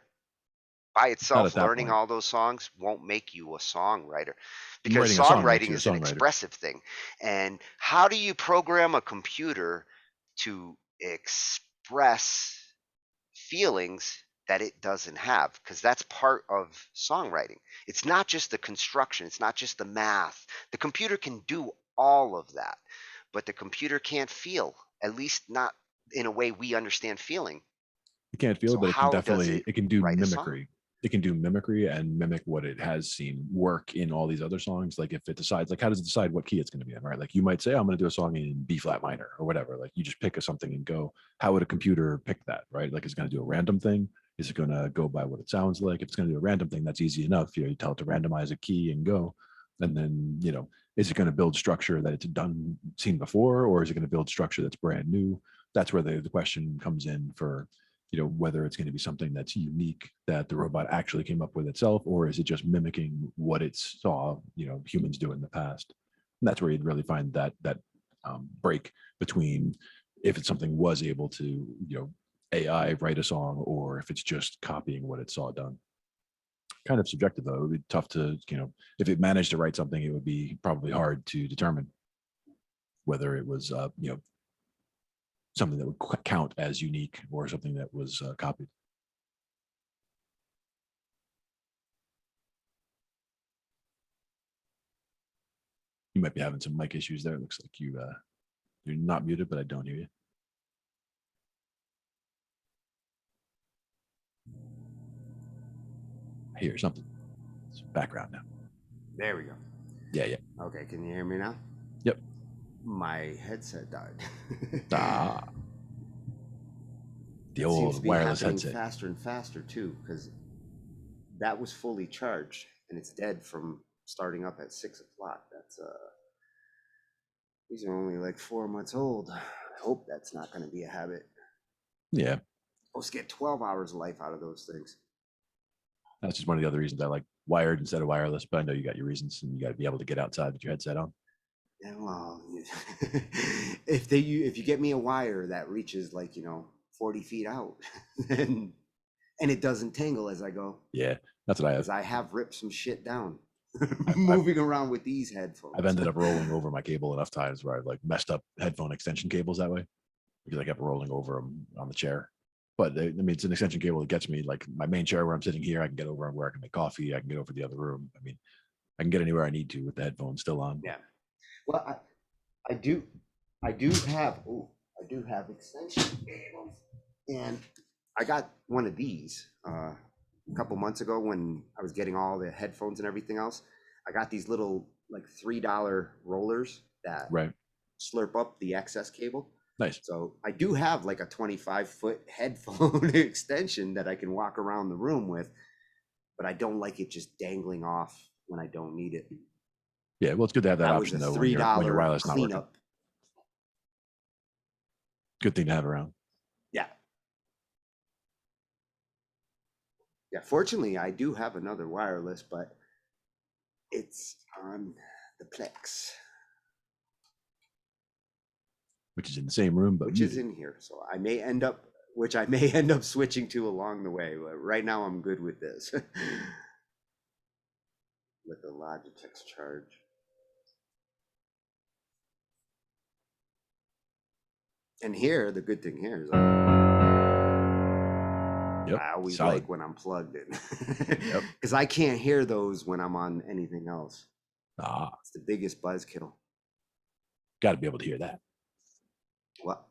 By Not itself, at that learning point. all those songs won't make you a songwriter because Writing a song makes songwriting you a is an songwriter. expressive thing. And how do you program a computer to express feelings that it doesn't have? Because that's part of songwriting. It's not just the construction, it's not just the math. The computer can do all of that, but the computer can't feel, at least not in a way we understand feeling. You can't feel it, So but it can how does definitely it it can do write a song? mimicry. It can do mimicry and mimic what it has seen work in all these other songs. Like if it decides, like how does it decide what key it's going to be in, right? Like you might say, oh, I'm going to do a song in B flat minor or whatever. Like you just pick a something and go. How would a computer pick that, right? Like it's going to do a random thing. Is it going to go by what it sounds like? If it's going to do a random thing, that's easy enough. You tell it to randomize a key and go. And then, is it going to build structure that it's seen before, or is it going to build structure that's brand new? That's where the question comes in for, whether it's going to be something that's unique that the robot actually came up with itself, or is it just mimicking what it saw, humans do in the past? And that's where you'd really find that break between if it's something was able to, AI write a song, or if it's just copying what it saw done. Kind of subjective though. It would be tough to, if it managed to write something, it would be probably hard to determine whether it was, something that would count as unique or something that was copied. You might be having some mic issues there. It looks like you're not muted, but I don't hear you. I hear something. It's background now. There we go. Yeah, yeah. Okay, can you hear me now? Yep. My headset died. Ah, the It seems old to be wireless happening headset. faster and faster too, because that was fully charged and it's dead from starting up at 6 o'clock. That's these are only like 4 months old. I hope that's not going to be a habit. Yeah, Supposed to get 12 hours of life out of those things. that's just one of the other reasons I like wired instead of wireless. But I know you got your reasons, and you got to be able to get outside with your headset on. Yeah, well, if you get me a wire that reaches like 40 feet out, and it doesn't tangle as I go, Yeah, that's what I have. because I have ripped some shit down I've, moving around with these headphones. I've ended up rolling over my cable enough times where I've like messed up headphone extension cables that way because I kept rolling over them on the chair. But I mean, it's an extension cable that gets me like my main chair where I'm sitting here. I can get over where I can make coffee. I can get over the other room. I mean, I can get anywhere I need to with the headphones still on. Yeah. Well, I do have extension cables, and I got one of these a couple months ago when I was getting all the headphones and everything else. I got these little like $3 rollers that Right. slurp up the excess cable. Nice. So I do have like a 25-foot headphone extension that I can walk around the room with, but I don't like it just dangling off when I don't need it. Yeah, well, it's good to have that option though when your wireless not working. Good thing to have around. Yeah. Yeah, fortunately, I do have another wireless, but it's on the Plex, which is in the same room, but which is in here. So I may end up switching to along the way. But right now, I'm good with this. With the Logitech charge. And here, the good thing here is I always like when I'm plugged in, because I can't hear those when I'm on anything else. It's the biggest buzzkill. Got to be able to hear that. Well,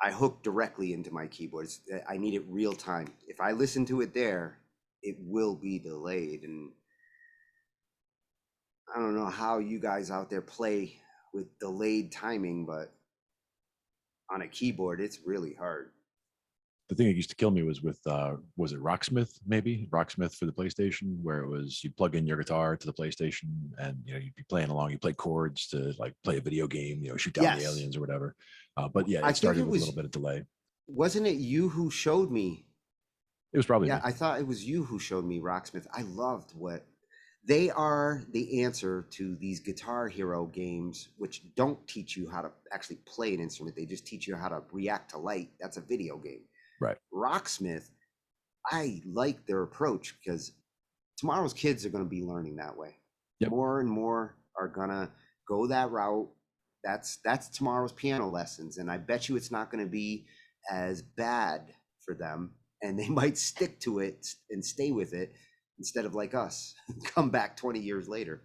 I hook directly into my keyboards. I need it real time. If I listen to it there, it will be delayed. And I don't know how you guys out there play with delayed timing, but on a keyboard, it's really hard. The thing that used to kill me was with was it Rocksmith, maybe Rocksmith for the PlayStation, where it was you plug in your guitar to the PlayStation and you'd be playing along, you play chords to like play a video game, shoot down the aliens or whatever. But yeah, it started with a little bit of delay. Wasn't it you who showed me? It was probably me. I thought it was you who showed me Rocksmith. I loved what they are, the answer to these Guitar Hero games, which don't teach you how to actually play an instrument. They just teach you how to react to light. That's a video game. Right. Rocksmith, I like their approach because tomorrow's kids are going to be learning that way. Yep. More and more are going to go that route. That's tomorrow's piano lessons. And I bet you it's not going to be as bad for them. And they might stick to it and stay with it instead of like us, come back 20 years later.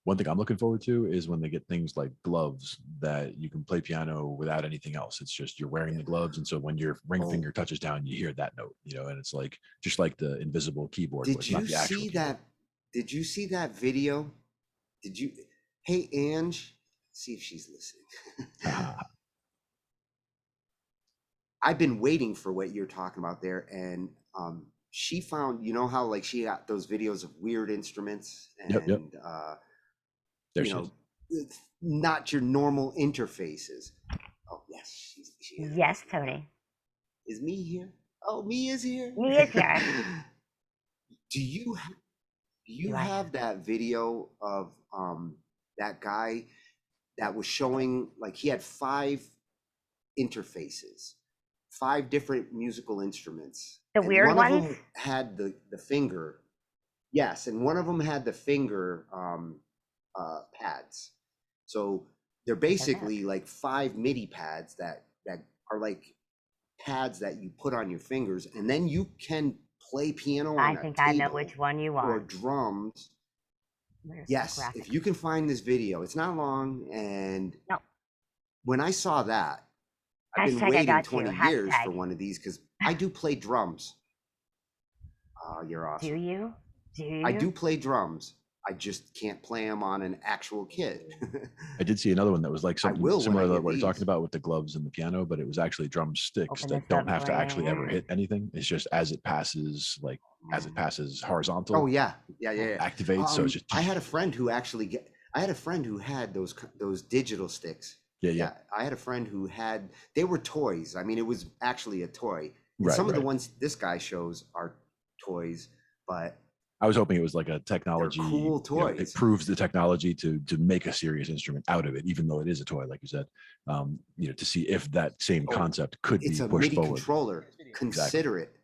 One thing I'm looking forward to is when they get things like gloves that you can play piano without anything else. It's just you're wearing the gloves, and so when your ring finger touches down, you hear that note. And it's like just like the invisible keyboard. Did you see that? Did you see that video? Did you? Hey, Ange, see if she's listening. I've been waiting for what you're talking about there, and she found, how like she got those videos of weird instruments and There you she is. know, not your normal interfaces. Oh yes, she is. Yes, Tony. Is me here? Oh, me is here. Me is here. Do you do you Do I have that video of that guy that was showing, like, he had 5 interfaces, 5 different musical instruments, the and weird one of ones? them had the finger. Yes, and one of them had the finger pads. So they're basically like 5 MIDI pads that are like pads that you put on your fingers, and then you can play piano I on a think I know table which one you or want. drums. Where's the Yes, graphic? if you can find this video, it's not long. And No. when I saw that, I've been Hashtag I waiting got 20 you. years for Hashtag. one of these because I do play drums. Oh, you're Do awesome. you? Do you? I do play drums. I just can't play them on an actual kit. I did see another one that was like something will when similar I to get what you're talking these. about with the gloves and the piano, but it was actually drumsticks Open that this don't up have to for actually ever you. hit anything. It's just as it passes, like as it passes horizontal, Oh yeah. activates. So it's just I had a friend who I had a friend who had those digital sticks. yeah. I had a friend who had, they were toys. I mean, it was actually a toy. And Right, some of the right. ones this guy shows are toys, but I was hoping it was like a they're technology. cool You know, toys. it proves the technology to make a serious instrument out of it, even though it is a toy, like you said. You know, to see if that same Oh, concept could It's be a pushed MIDI forward. controller. Consider it.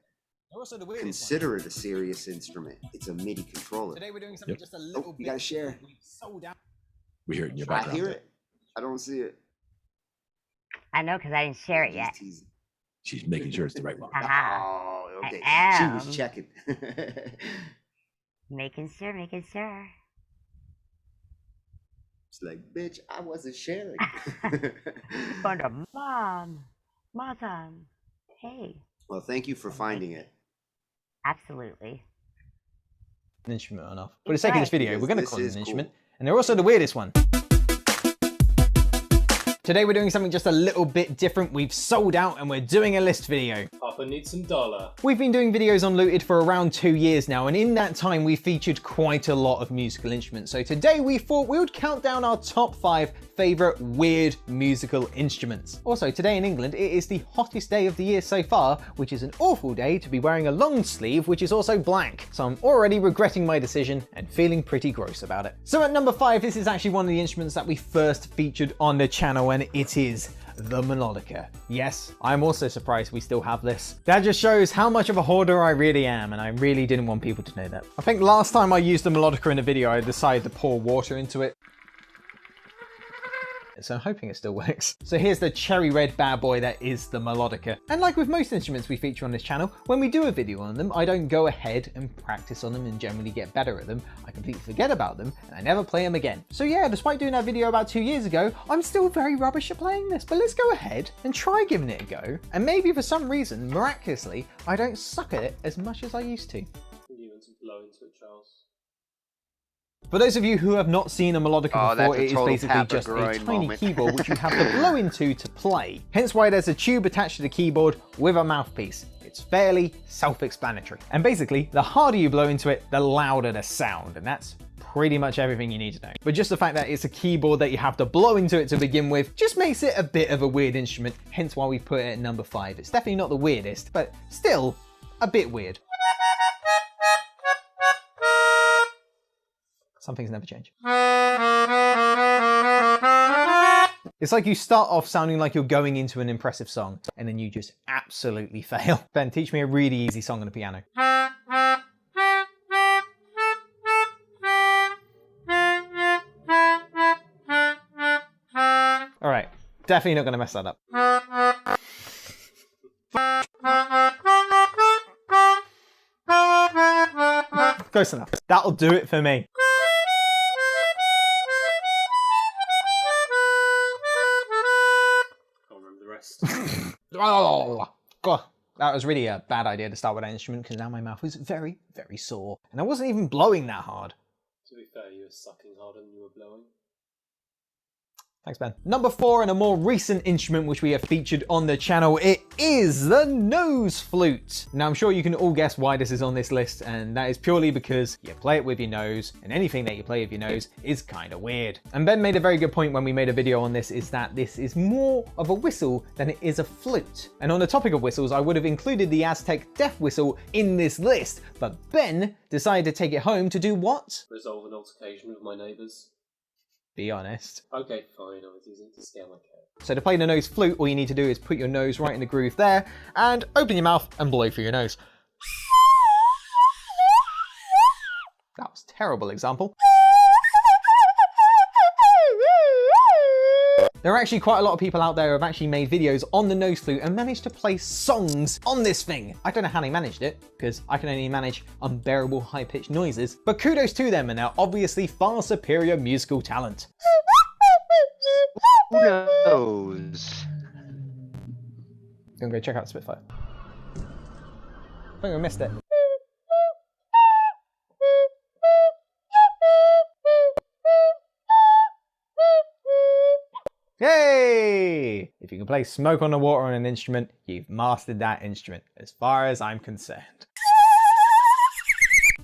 Also the weirdest one. Consider it a serious instrument. It's a MIDI controller. Today we're doing something Yep. just a little You gotta share. We've sold out. We hear it in your I background. hear it. I don't see it. I know because I didn't share it He's yet. teasing. She's making sure it's the right one. Haha. Oh, okay. I She am. was checking. Making sure, making sure. It's like, bitch, I wasn't sharing. Going to mom. Mom. Hey. Well, thank you for finding it. Absolutely. An instrument enough. For the sake of this video, Because we're going to this call it is an instrument. cool. And they're also the weirdest one. Today we're doing something just a little bit different. We've sold out and we're doing a list video. Papa needs some dollar. We've been doing videos on Looted for around 2 years now, and in that time we featured quite a lot of musical instruments. So today we thought we would count down our top 5 favorite weird musical instruments. Also, today in England, it is the hottest day of the year so far, which is an awful day to be wearing a long sleeve, which is also black. So I'm already regretting my decision and feeling pretty gross about it. So at number 5, this is actually one of the instruments that we first featured on the channel, and it is the melodica. Yes, I'm also surprised we still have this. That just shows how much of a hoarder I really am, and I really didn't want people to know that. I think last time I used the melodica in a video, I decided to pour water into it. So I'm hoping it still works. So here's the cherry red bad boy that is the melodica. And like with most instruments we feature on this channel, when we do a video on them, I don't go ahead and practice on them and generally get better at them. I completely forget about them and I never play them again. So yeah, despite doing that video about 2 years ago, I'm still very rubbish at playing this, but let's go ahead and try giving it a go. And maybe for some reason, miraculously, I don't suck at it as much as I used to. You want to blow into it, Charles? For those of you who have not seen a melodica Oh, before, that's a it is total basically Papa just a groin tiny moment. keyboard which you have to blow into to play. Hence why there's a tube attached to the keyboard with a mouthpiece. It's fairly self-explanatory. And basically, the harder you blow into it, the louder the sound, and that's pretty much everything you need to know. But just the fact that it's a keyboard that you have to blow into it to begin with just makes it a bit of a weird instrument, hence why we put it at number 5. It's definitely not the weirdest, but still a bit weird. Some things never change. It's like you start off sounding like you're going into an impressive song, and then you just absolutely fail. Ben, teach me a really easy song on the piano. All right, definitely not gonna mess that up. Close enough. That'll do it for me. Can't remember the rest. Oh, God. That was really a bad idea to start with that instrument because now my mouth is very, very sore. And I wasn't even blowing that hard. To be fair, you were sucking harder than you were blowing. Thanks, Ben. Number 4, and a more recent instrument which we have featured on the channel, it is the nose flute. Now, I'm sure you can all guess why this is on this list, and that is purely because you play it with your nose, and anything that you play with your nose is kind of weird. And Ben made a very good point when we made a video on this, is that this is more of a whistle than it is a flute. And on the topic of whistles, I would have included the Aztec death whistle in this list, but Ben decided to take it home to do what? Resolve an altercation with my neighbours. Be honest. Okay, fine, I was using it to scare my cat. So to play the nose flute, all you need to do is put your nose right in the groove there and open your mouth and blow through your nose. That was a terrible example. There are actually quite a lot of people out there who have actually made videos on the nose flute and managed to play songs on this thing. I don't know how they managed it, because I can only manage unbearable high-pitched noises, but kudos to them and their obviously far superior musical talent. Who knows? Gonna go check out Spitfire. I think I missed it. Yay! If you can play Smoke on the Water on an instrument, you've mastered that instrument, as far as I'm concerned.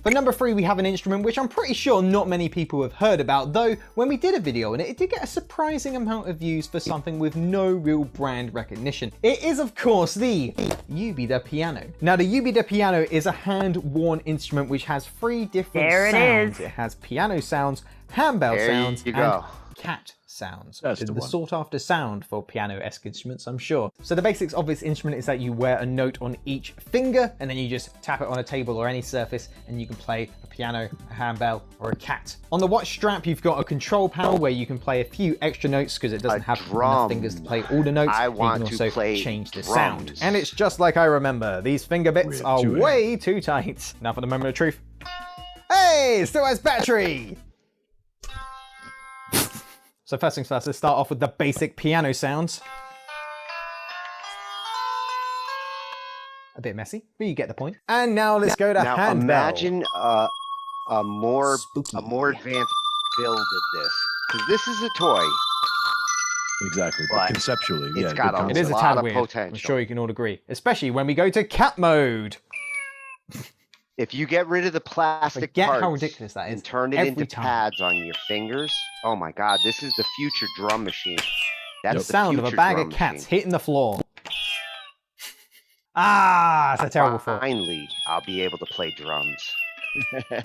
For number 3, we have an instrument which I'm pretty sure not many people have heard about, though when we did a video on it, it did get a surprising amount of views for something with no real brand recognition. It is, of course, the U.B.D. piano. Now, the U.B.D. piano is a hand-worn instrument which has 3 different There it sounds. is. It has piano sounds, handbell There sounds, you and go. cat sounds. That's Which is the the one. sought after sound for piano-esque instruments, I'm sure. So the basics of this instrument is that you wear a note on each finger and then you just tap it on a table or any surface and you can play a piano, a handbell, or a cat. On the watch strap, you've got a control panel where you can play a few extra notes because it doesn't have enough drum. fingers to play all the notes. I and want you to can also play change the drums. sound. And it's just like I remember. These finger bits With are 2 way too tight. Now for the moment of truth. Hey, it still has battery! So first things first, let's start off with the basic piano sounds. A bit messy, but you get the point. And now let's go to Now handbell. imagine a more Spooky. advanced build of this, because this is a toy. Exactly. But But conceptually, it's yeah. got good a It is a lot tad of weird. I'm potential. sure you can all agree, especially when we go to cat mode. If you get rid of the plastic Forget parts how ridiculous that is and turn it every into time. pads on your fingers, oh my god, this is the future drum machine. That's The the sound of a future bag drum of cats machine. hitting the floor. Ah, it's a terrible thought. Finally, I'll be able to play drums.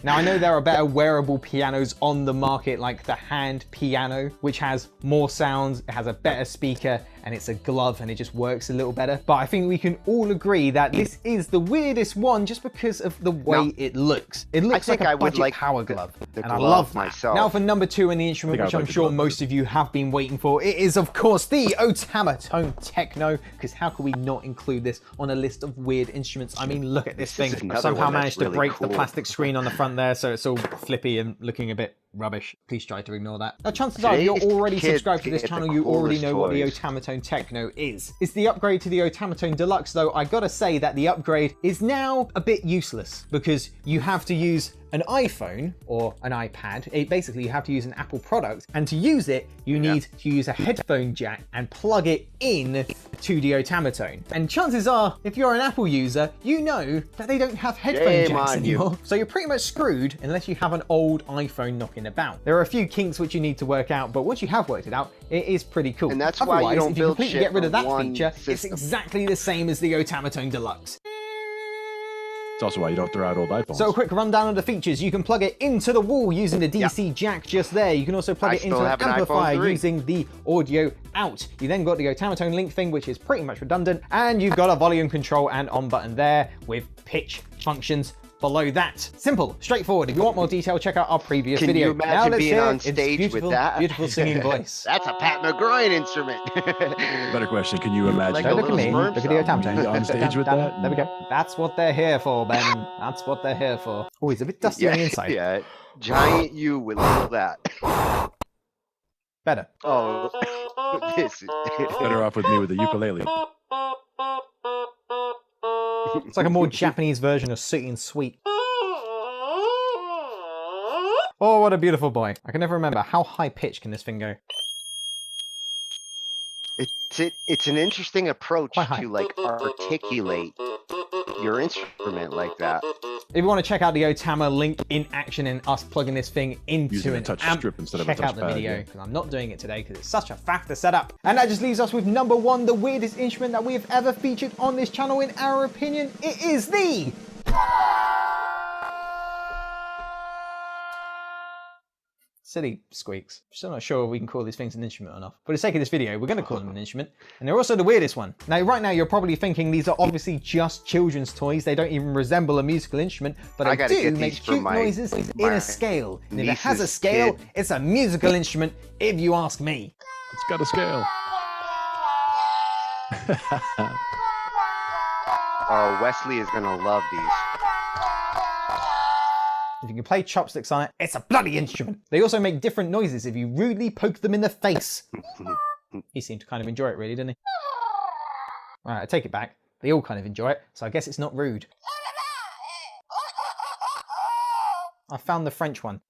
Now I know there are better wearable pianos on the market, like the hand piano, which has more sounds, it has a better speaker, and it's a glove and it just works a little better. But I think we can all agree that this is the weirdest one just because of the way No. it looks. It looks think like I a would budget like power the- glove, the and I glove love that. myself. Now for number 2 in the instrument, I think which I'd I'm like the sure glove most of you have been waiting for, it is of course the Otamatone Techno, because how could we not include this on a list of weird instruments? I mean, look at this This is thing. another Somehow one that's managed to really break the cool. plastic screen on the front there, so it's all flippy and looking a bit rubbish. Please try to ignore that. Now, chances are, if you're Today's already kids subscribed to this get the channel, you already coolest know what the toys. Otamatone Techno is. It's the upgrade to the Otamatone Deluxe, though I gotta say that the upgrade is now a bit useless because you have to use an iPhone or an iPad. Basically, you have to use an Apple product, and to use it, you need to use a headphone jack and plug it in to the Otamatone. And chances are, if you're an Apple user, you know that they don't have headphone Shame jacks on you. anymore. So you're pretty much screwed unless you have an old iPhone knocking about. There are a few kinks which you need to work out, but once you have worked it out, it is pretty cool. And that's why you Otherwise, don't if you build completely shit get rid of for that one feature, it's system. exactly the same as the Otamatone Deluxe. It's also why you don't throw out old iPhones. So a quick rundown of the features. You can plug it into the wall using the DC jack just there. You can also plug I it into still an have an iPhone amplifier 3. using the audio out. You then got the Otamatone Link thing, which is pretty much redundant, and you've got a volume control and on button there with pitch functions below that. Simple, straightforward. If you want more detail, check out our previous Can video. you imagine now let's being hear on its stage with beautiful, that? beautiful singing voice. That's a Pat McGroin instrument. Better question. Can you imagine? Like Don't a look at little me, sperm look at the cell. Otamatone. On stage with Damn, that? there we go. That's what they're here for, Ben. That's what they're here for. Oh, he's a bit dusty on the inside. Yeah, giant U with little that. Better. Oh, this is Better off with me with the ukulele. It's like a more Japanese version of Sweet and Sweet. Oh, what a beautiful boy. I can never remember how high pitched can this thing go. It's an interesting approach Quite high. to like articulate your instrument like that. If you want to check out the Otama link in action and us plugging this thing into Using a an touch amp, strip instead of a check out the touchpad, video yeah. because I'm not doing it today because it's such a faff to set up. And that just leaves us with number one, the weirdest instrument that we have ever featured on this channel. In our opinion, it is the silly squeaks. Still not sure if we can call these things an instrument or not. For the sake of this video, we're going to call them an instrument. And they're also the weirdest one. Now, right now, you're probably thinking these are obviously just children's toys. They don't even resemble a musical instrument, but I they gotta do get make these for cute my- noises in my a scale. And if it has a niece's scale, kid. it's a musical instrument, if you ask me. It's got a scale. Oh, Wesley is gonna love these. If you can play chopsticks on it, it's a bloody instrument. They also make different noises if you rudely poke them in the face. He seemed to kind of enjoy it really, didn't he? Right, I take it back. They all kind of enjoy it, so I guess it's not rude. I found the French one.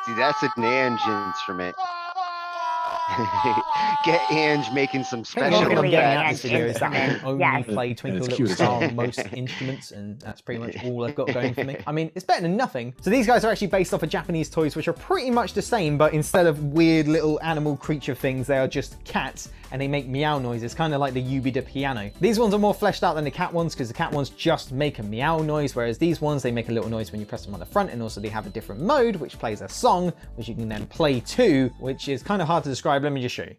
See, that's an Ange instrument. Get Ange making some I think special what I'm Totally getting an out of Ange this video is that I can instrument, only yes. play Twinkle it's Little cute as Star hell. on most instruments, and that's pretty much all I've got going for me. I mean, it's better than nothing. So these guys are actually based off of Japanese toys, which are pretty much the same, but instead of weird little animal creature things, they are just cats, and they make meow noises, kind of like the Ubida piano. These ones are more fleshed out than the cat ones, because the cat ones just make a meow noise, whereas these ones, they make a little noise when you press them on the front, and also they have a different mode, which plays a song, which you can then play to, which is kind of hard to describe. Let me just show you.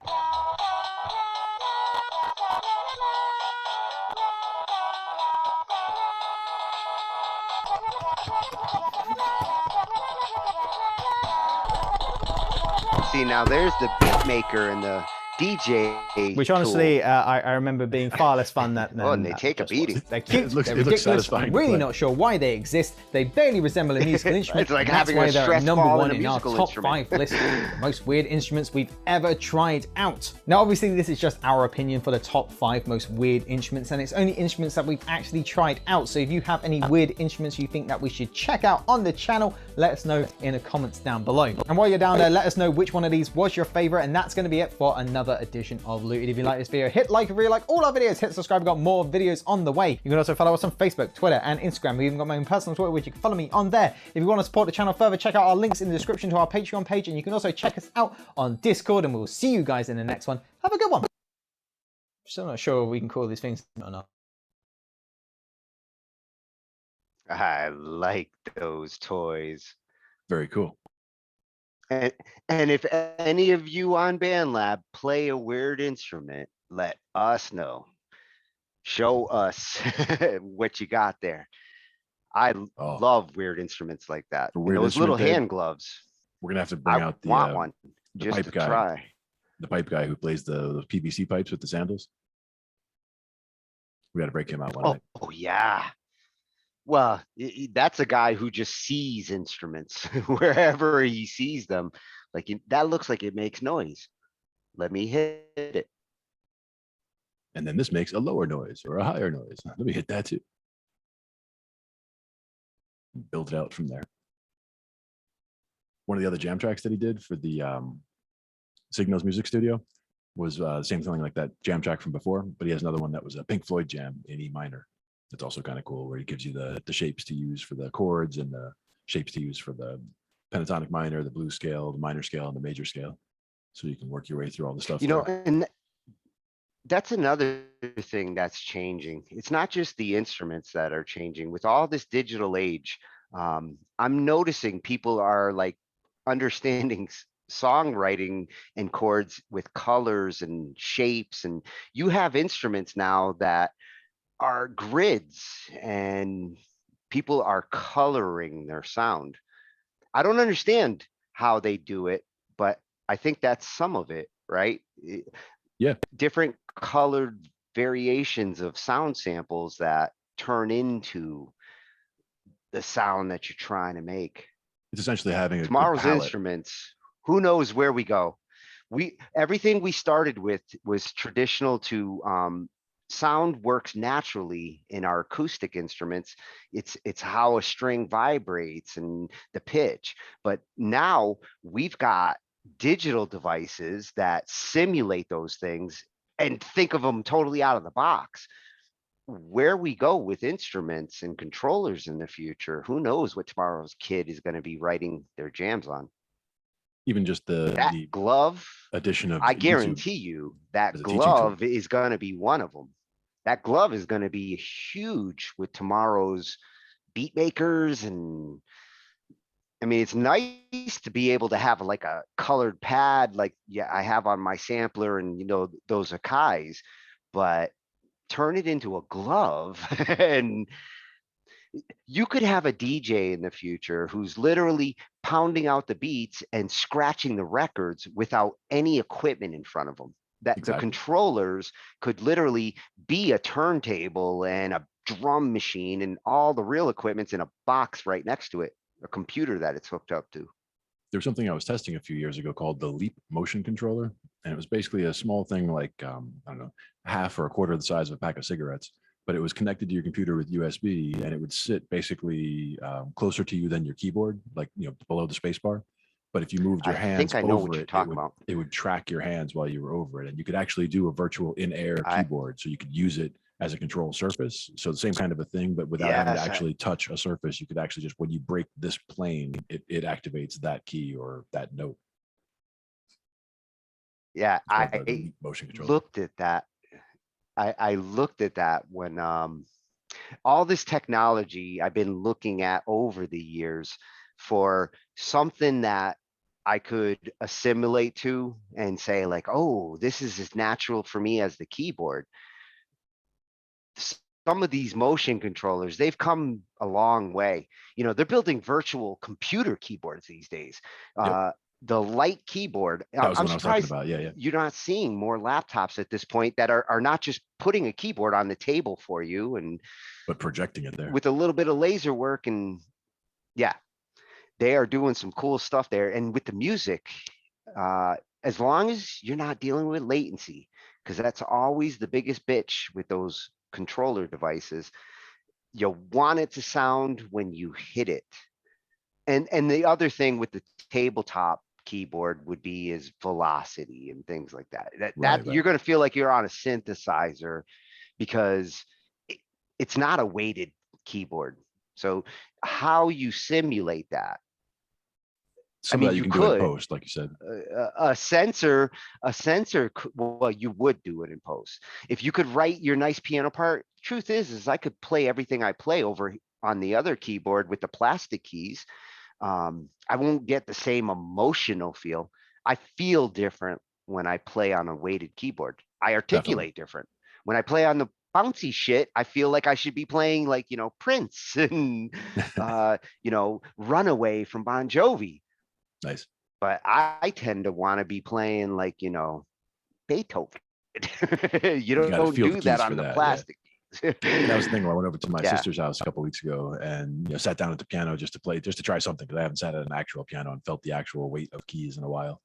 See, now there's the beat maker and the DJ. Which tool. honestly, I remember being far less fun than Oh, and they that take a just was. beating. They're cute, It looks- they're it looks ridiculous. satisfying I'm to really play. not sure why they exist. They barely resemble a musical instrument. It's like and that's having a why they're stress number ball one in a in our musical top instrument. 5 list of the most weird instruments we've ever tried out. Now, obviously, this is just our opinion for the top 5 most weird instruments, and it's only instruments that we've actually tried out. So if you have any weird instruments you think that we should check out on the channel, let us know in the comments down below. And while you're down there, let us know which one of these was your favorite, and that's going to be it for another edition of Looted. If you like this video, hit like if you really like all our videos, hit subscribe. We've got more videos on the way. You can also follow us on Facebook, Twitter, and Instagram. We've even got my own personal Twitter, which you can follow me on there. If you want to support the channel further, check out our links in the description to our Patreon page, and you can also check us out on Discord, and we'll see you guys in the next one. Have a good one. Still not sure if we can call these things or not. I like those toys. Very cool. And if any of you on BandLab play a weird instrument, let us know. Show us what you got there. I Oh. love weird instruments like that. A And weird those little instrument, Dave? hand gloves. We're gonna have to bring I out the want one the just pipe to guy, try. the pipe guy who plays the PVC pipes with the sandals. We got to break him out one Oh, night. oh yeah. Well, that's a guy who just sees instruments wherever he sees them. Like that looks like it makes noise. Let me hit it. And then this makes a lower noise or a higher noise. Let me hit that too. Build it out from there. One of the other jam tracks that he did for the Signals Music Studio was same thing like that jam track from before, but he has another one that was a Pink Floyd jam in E minor. It's also kind of cool where he gives you the shapes to use for the chords and the shapes to use for the pentatonic minor, the blues scale, the minor scale, and the major scale. So you can work your way through all the stuff. You know, there. and that's another thing that's changing. It's not just the instruments that are changing. With all this digital age, I'm noticing people are like understanding songwriting and chords with colors and shapes. And you have instruments now that are grids and people are coloring their sound. I don't understand how they do it, but I think that's some of it, right? Yeah. Different colored variations of sound samples that turn into the sound that you're trying to make. It's essentially having a good Tomorrow's palette. instruments, who knows where we go? Everything we started with was traditional to sound works naturally in our acoustic instruments. It's how a string vibrates and the pitch. But now we've got digital devices that simulate those things and think of them totally out of the box. Where we go with instruments and controllers in the future, who knows what tomorrow's kid is going to be writing their jams on. Even just That the glove, addition of I YouTube guarantee you that as a teaching tool. glove is going to be one of them. That glove is going to be huge with tomorrow's beat makers. And I mean, it's nice to be able to have like a colored pad like I have on my sampler and those Akai's, but turn it into a glove and you could have a DJ in the future who's literally pounding out the beats and scratching the records without any equipment in front of them. That the Exactly. controllers could literally be a turntable and a drum machine and all the real equipment's in a box right next to it, a computer that it's hooked up to. There was something I was testing a few years ago called the Leap motion controller. And it was basically a small thing like, I don't know, half or a quarter of the size of a pack of cigarettes, but it was connected to your computer with USB and it would sit basically closer to you than your keyboard, like, below the space bar. But if you moved your I hands think I know what over you're it, talking about. it would track your hands while you were over it. And you could actually do a virtual in-air I keyboard. So you could use it as a control surface. So the same kind of a thing, but without having to yes, actually touch a surface, you could actually just, when you break this plane, it activates that key or that note. yeah, It's called the I Leap motion controller. looked at that. I looked at that when all this technology I've been looking at over the years for something that I could assimilate to and say like, oh, this is as natural for me as the keyboard. Some of these motion controllers, they've come a long way. They're building virtual computer keyboards these days. Yep. The light keyboard, That was I'm what I was talking surprised about. Yeah. you're not seeing more laptops at this point that are not just putting a keyboard on the table for you and But projecting it there. with a little bit of laser work. And yeah, they are doing some cool stuff there. And with the music, as long as you're not dealing with latency, because that's always the biggest bitch with those controller devices. You want it to sound when you hit it. And the other thing with the tabletop keyboard would be is velocity and things like that. That Right. you're going to feel like you're on a synthesizer because it's not a weighted keyboard. So how you simulate that? Some of that you can do in post, like you said. A sensor, well, you would do it in post. If you could write your nice piano part, truth is I could play everything I play over on the other keyboard with the plastic keys. I won't get the same emotional feel. I feel different when I play on a weighted keyboard. I articulate different. When I play on the bouncy shit, I feel like I should be playing like, Prince and, Runaway from Bon Jovi. Nice. But I tend to want to be playing like, Beethoven. You gotta don't feel the do that keys on for the that, yeah. plastic. And that was the thing when I went over to my Yeah. sister's house a couple weeks ago and sat down at the piano just to try something because I haven't sat at an actual piano and felt the actual weight of keys in a while.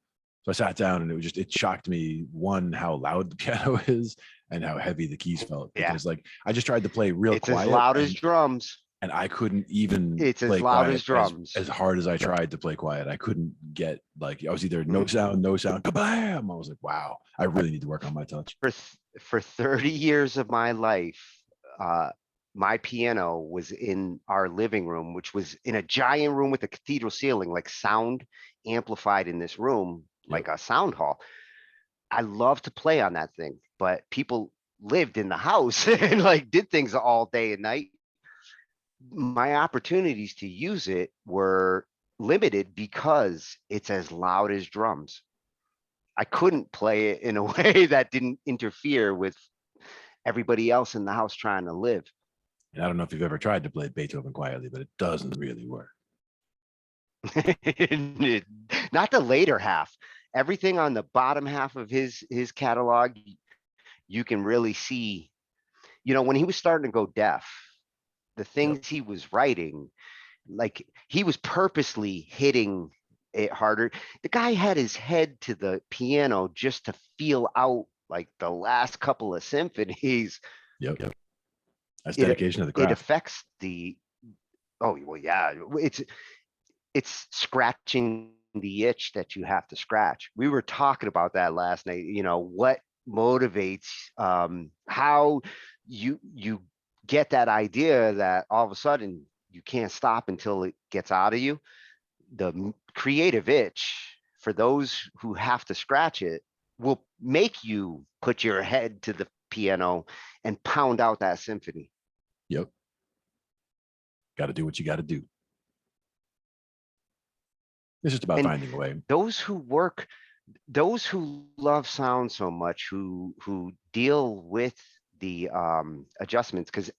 So I sat down and it shocked me, one, how loud the piano is and how heavy the keys felt. Yeah. Because like I just tried to play real It's quiet. as loud as drums. And I couldn't even It's as play loud quiet as drums. as hard as I tried to play quiet. I couldn't get, like, I was either no Mhm. sound, kabam. I was like, wow, I really need to work on my touch. For 30 years of my life, my piano was in our living room, which was in a giant room with a cathedral ceiling, like sound amplified in this room, like a sound hall. I love to play on that thing, but people lived in the house and like did things all day and night. My opportunities to use it were limited because it's as loud as drums. I couldn't play it in a way that didn't interfere with everybody else in the house trying to live. And I don't know if you've ever tried to play Beethoven quietly, but it doesn't really work. Not the later half. Everything on the bottom half of his catalog, you can really see, when he was starting to go deaf, the things he was writing, like he was purposely hitting it harder. The guy had his head to the piano just to feel out like the last couple of symphonies. Yep. That's dedication to the It craft. affects the, oh, well, yeah, it's scratching the itch that you have to scratch. We were talking about that last night. What motivates, how you get that idea that all of a sudden you can't stop until it gets out of you. The creative itch for those who have to scratch it will make you put your head to the piano and pound out that symphony. Yep. Got to do what you got to do. It's just about And finding a way. those who love sound so much, who deal with the adjustments, because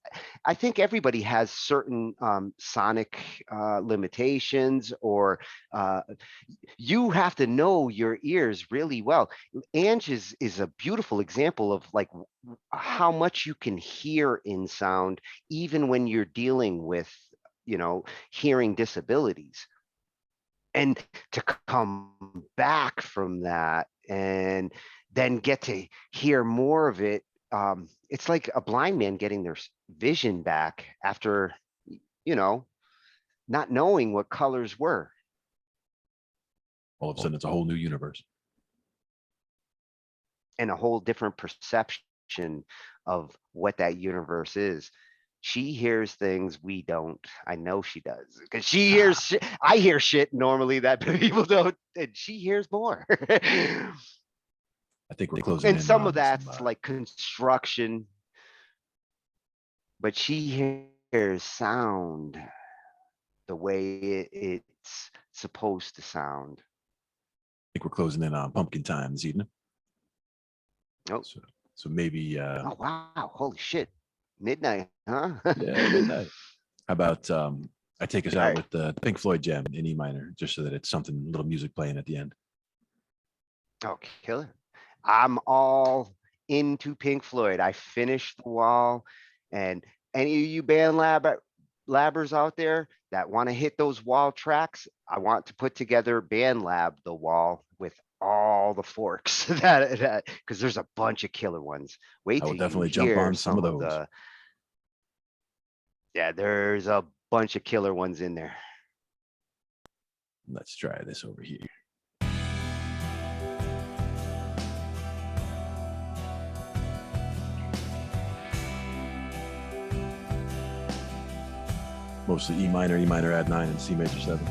I think everybody has certain sonic limitations, or you have to know your ears really well. Ange is a beautiful example of like how much you can hear in sound, even when you're dealing with hearing disabilities. And to come back from that and then get to hear more of it, it's like a blind man getting their vision back after you know not knowing what colors were. All of a sudden, it's a whole new universe. And a whole different perception of what that universe is. She hears things we don't. I know she does, because she hears shit. I hear shit normally that people don't, and she hears more. I think we're closing And in some of on that's some, like construction, but she hears sound the way it's supposed to sound. I think we're closing in on pumpkin time this evening. Oh, So maybe oh wow, holy shit. Midnight, huh? yeah, midnight. How about I take us All out right. with the Pink Floyd jam in E minor, just so that it's something, a little music playing at the end. Oh, killer. I'm all into Pink Floyd. I finished the wall, and any of you labbers out there that want to hit those wall tracks, I want to put together Band Lab the wall with all the forks that because there's a bunch of killer ones. Wait I will till you definitely jump hear on some of some of those. there's a bunch of killer ones in there. Let's try this over here. Mostly E minor add 9, and C major 7.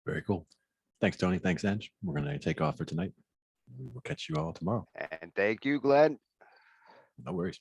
Very cool. Thanks, Tony. Thanks, Ange. We're going to take off for tonight. We will catch you all tomorrow. And thank you, Glenn. No worries.